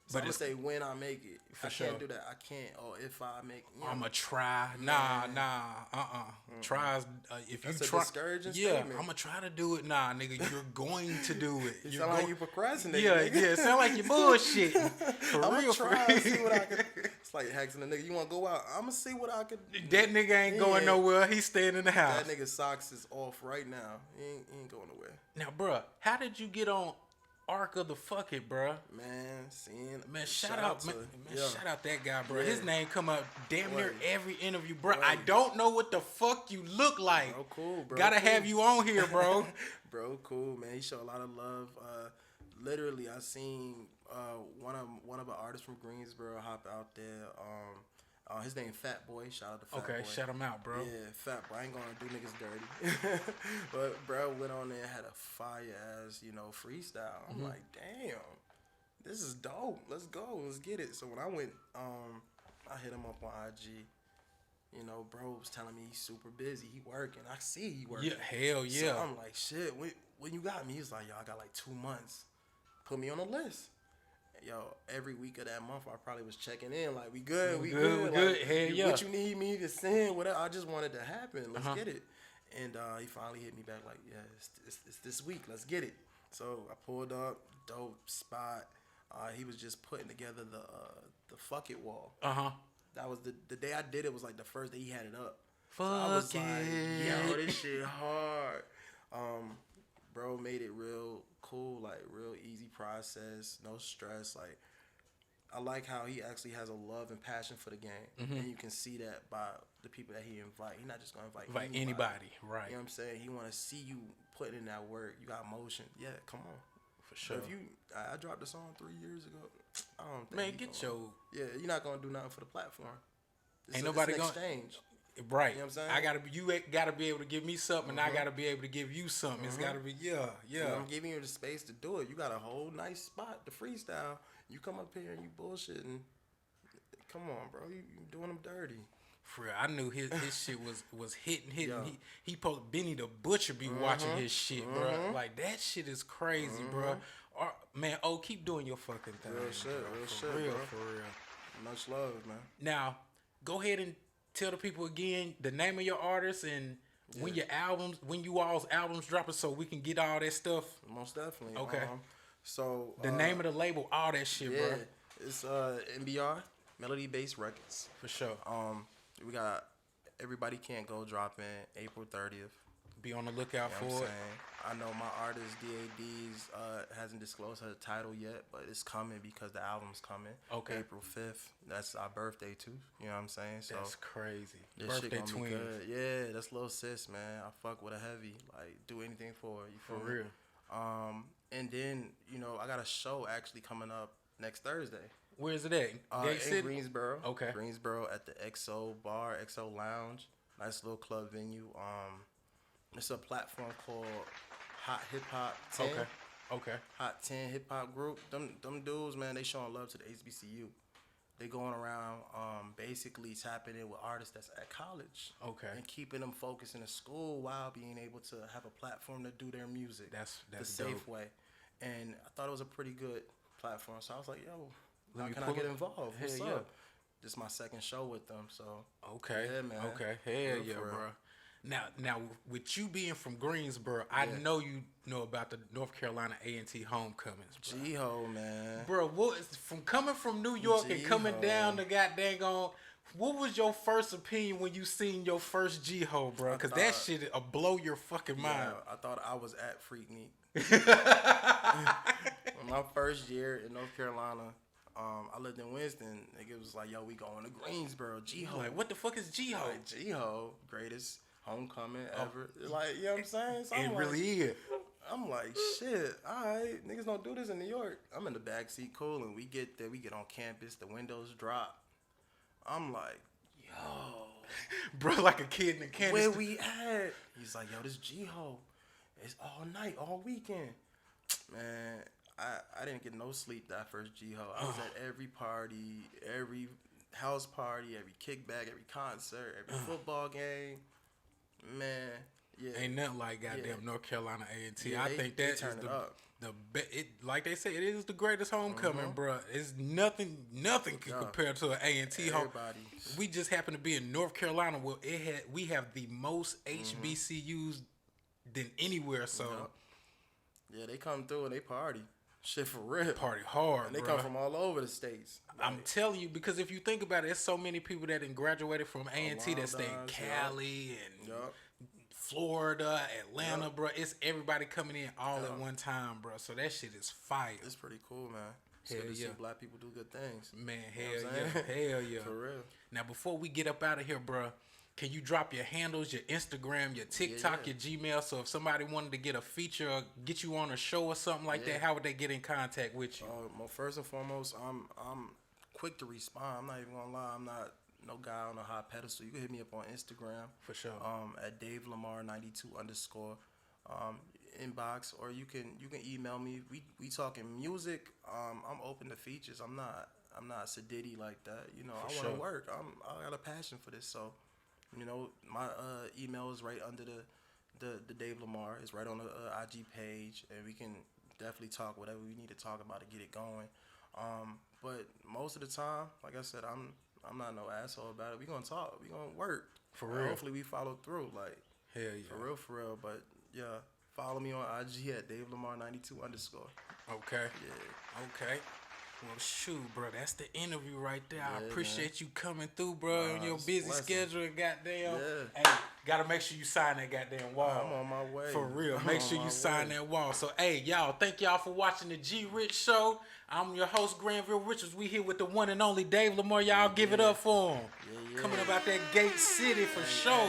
Speaker 2: So
Speaker 1: But
Speaker 2: I'm going
Speaker 1: it's-
Speaker 2: to say when I make it. I
Speaker 1: sure.
Speaker 2: can't do that. I can't. Or if I make it.
Speaker 1: I'ma try. Nah. Tries. If
Speaker 2: That's
Speaker 1: you
Speaker 2: a
Speaker 1: try,
Speaker 2: discouraging
Speaker 1: yeah,
Speaker 2: statement.
Speaker 1: I'ma try to do it. Nah, nigga, you're going to do it.
Speaker 2: It
Speaker 1: You're
Speaker 2: sound like
Speaker 1: go-
Speaker 2: you procrastinate.
Speaker 1: Yeah,
Speaker 2: nigga.
Speaker 1: yeah. It sound like you bullshitting. For
Speaker 2: I'm
Speaker 1: real,
Speaker 2: going to try and see what I can. It's like asking a nigga, you want to go out? I'm going to see what I could.
Speaker 1: That nigga ain't going nowhere. He's staying in the house.
Speaker 2: That nigga's socks is off right now. He ain't going nowhere.
Speaker 1: Now, bruh, how did you get on Arc of the Fuck It, bruh?
Speaker 2: Man,
Speaker 1: Shout out that guy, bro.
Speaker 2: Yeah.
Speaker 1: His name come up damn near
Speaker 2: Right.
Speaker 1: every interview, bro. I
Speaker 2: Right.
Speaker 1: don't know what the fuck you look like.
Speaker 2: Bro, cool, bro.
Speaker 1: Gotta
Speaker 2: cool.
Speaker 1: have you on here, bro.
Speaker 2: Bro, cool, man. He showed a lot of love. Literally, I seen one of the artists from Greensboro hop out there. His name Fat Boy. Shout out to Fat Boy.
Speaker 1: Okay, shout him out, bro.
Speaker 2: Yeah, Fat Boy. I ain't gonna do niggas dirty. But bro went on there and had a fire ass, freestyle. I'm like, damn, this is dope. Let's go. Let's get it. So when I went, I hit him up on IG. Bro was telling me he's super busy. He working. I see he working.
Speaker 1: Yeah, hell yeah.
Speaker 2: So I'm like, shit, when you got me? He's like, yo, I got like 2 months. Put me on the list. Yo, every week of that month, I probably was checking in. Like, we good.
Speaker 1: We
Speaker 2: Like,
Speaker 1: good. Hell yeah.
Speaker 2: What you need me to send, whatever. I just wanted to happen. Let's
Speaker 1: Uh-huh.
Speaker 2: get it. And he finally hit me back like, yeah, it's this week. Let's get it. So I pulled up, dope spot. He was just putting together the fuck it wall.
Speaker 1: Uh-huh.
Speaker 2: That was the day I did it was like the first day he had it up.
Speaker 1: Fuck
Speaker 2: So I was
Speaker 1: it.
Speaker 2: like, yo, this shit hard. Bro made it real cool, like real easy process, no stress. Like, I like how he actually has a love and passion for the game, and you can see that by the people that he invite. He's not just gonna invite
Speaker 1: Anybody, right?
Speaker 2: You know what I'm saying? He want to see you putting in that work. You got motion. Yeah, come on.
Speaker 1: For sure.
Speaker 2: But if I dropped a song 3 years ago. I don't think.
Speaker 1: Man, get your.
Speaker 2: Yeah, you're not gonna do nothing for the platform.
Speaker 1: Ain't nobody
Speaker 2: it's an
Speaker 1: gonna
Speaker 2: exchange.
Speaker 1: Right.
Speaker 2: You know what I'm saying?
Speaker 1: You gotta be able to give me something, and I gotta be able to give you something. It's gotta be yeah.
Speaker 2: I'm giving you the space to do it. You got a whole nice spot to freestyle. You come up here and you bullshitting. Come on, bro. You doing them dirty.
Speaker 1: For real, I knew his shit was hitting.
Speaker 2: Yeah.
Speaker 1: He supposed Benny the Butcher be watching his shit, bro. Like that shit is crazy, bro. Man, keep doing your fucking thing.
Speaker 2: Real shit,
Speaker 1: bro.
Speaker 2: real shit, bro.
Speaker 1: For real.
Speaker 2: Much love, man.
Speaker 1: Now, go ahead and tell the people again the name of your artist and when you all's albums dropping, so we can get all that stuff.
Speaker 2: Most definitely.
Speaker 1: Okay.
Speaker 2: So
Speaker 1: the name of the label, all that shit, bro.
Speaker 2: It's MBR, Melody Based Records.
Speaker 1: For sure.
Speaker 2: We got Everybody Can't Go dropping April 30th.
Speaker 1: Be on the lookout
Speaker 2: You know
Speaker 1: for
Speaker 2: what
Speaker 1: it.
Speaker 2: I'm saying? I know my artist DAD's hasn't disclosed her title yet, but it's coming because the album's coming.
Speaker 1: Okay.
Speaker 2: April 5th. That's our birthday too. You know what I'm saying? So
Speaker 1: That's crazy.
Speaker 2: this
Speaker 1: Birthday
Speaker 2: shit gonna
Speaker 1: twins.
Speaker 2: be good. Yeah, that's little sis, man. I fuck with a heavy. Like, do anything for her. You feel
Speaker 1: For
Speaker 2: me?
Speaker 1: real.
Speaker 2: And then, I got a show actually coming up next Thursday.
Speaker 1: Where is it at?
Speaker 2: In Greensboro.
Speaker 1: Okay.
Speaker 2: Greensboro at the XO Bar, XO Lounge. Nice little club venue. It's a platform called Hot Hip Hop 10.
Speaker 1: Okay.
Speaker 2: Hot 10 hip hop group. Them dudes, man, they showing love to the HBCU. They going around basically tapping in with artists that's at college. Okay. And keeping them focused in the school while being able to have a platform to do their music.
Speaker 1: That's
Speaker 2: the
Speaker 1: dope.
Speaker 2: safe way. And I thought it was a pretty good platform. So I was like, yo, how can I get involved? What's up? This is my second show with them, so.
Speaker 1: Okay.
Speaker 2: Yeah, man.
Speaker 1: Okay. Hell yeah, bro. Now, with you being from Greensboro, I know you know about the North Carolina A&T homecomings, bro.
Speaker 2: G-Ho, man.
Speaker 1: Bro, coming from New York and coming down to goddamn on, what was your first opinion when you seen your first G-Ho, bro? Because that shit will blow your fucking mind.
Speaker 2: I thought I was at Freaknik. My first year in North Carolina, I lived in Winston. Nigga was like, yo, we going to Greensboro. G-Ho.
Speaker 1: Like, what the fuck is G-Ho?
Speaker 2: Like, G-Ho, greatest homecoming ever. Like, you know what I'm saying? So
Speaker 1: it really is.
Speaker 2: I'm like, shit, all right. Niggas don't do this in New York. I'm in the backseat cool, and we get there. We get on campus. The windows drop. I'm like, yo.
Speaker 1: Bro, like a kid in the candy
Speaker 2: Where
Speaker 1: store.
Speaker 2: we at? He's like, yo, this G-Ho. It's all night, all weekend. Man, I didn't get no sleep that first G-Ho. I was at every party, every house party, every kickback, every concert, every football game. Man, yeah.
Speaker 1: Ain't nothing like goddamn North Carolina A&T.
Speaker 2: Yeah,
Speaker 1: I think that is like they say, it is the greatest homecoming, bro. It's nothing can compare to an A&T home. We just happen to be in North Carolina where we have the most HBCUs than anywhere. So
Speaker 2: yeah, they come through and they party. Shit for real.
Speaker 1: Party hard,
Speaker 2: and they
Speaker 1: bro.
Speaker 2: come from all over the states.
Speaker 1: I'm telling you, because if you think about it, there's so many people that graduated from A&T that stay in Cali and Florida, Atlanta, bro. It's everybody coming in all at one time, bro. So that shit is fire.
Speaker 2: It's pretty cool, man. It's good to see black people do good things.
Speaker 1: Man, hell yeah.
Speaker 2: For real.
Speaker 1: Now, before we get up out of here, bro, can you drop your handles, your Instagram, your TikTok, your Gmail? So if somebody wanted to get a feature or get you on a show or something like that, how would they get in contact with you?
Speaker 2: Well, first and foremost, I'm quick to respond. I'm not even gonna lie. I'm not no guy on a high pedestal. You can hit me up on Instagram
Speaker 1: for sure.
Speaker 2: At Dave Lamar 92 _ inbox, or you can email me. We talking music. I'm open to features. I'm not sedity like that. You know, I want to work. I got a passion for this, so. You know, my email is right under the Dave Lamar. It's right on the IG page, and we can definitely talk whatever we need to talk about to get it going. But most of the time, like I said, I'm not no asshole about it. We gonna talk. We gonna work. For real. Hopefully we follow through. Like, hell yeah. For real. But yeah, follow me on IG at Dave Lamar 92 _
Speaker 1: Okay. Yeah. Okay. Well, shoot, bro, that's the interview right there. I appreciate you coming through, bro, on your busy schedule and goddamn. Hey, gotta make sure you sign that goddamn wall.
Speaker 2: I'm on my way.
Speaker 1: For real. Make sure you sign that wall. So, hey, y'all, thank y'all for watching the G Rich Show. I'm your host, Granville Richards. We here with the one and only Dave Lamar. Y'all give it up for him. Coming up out that Gate City for sure.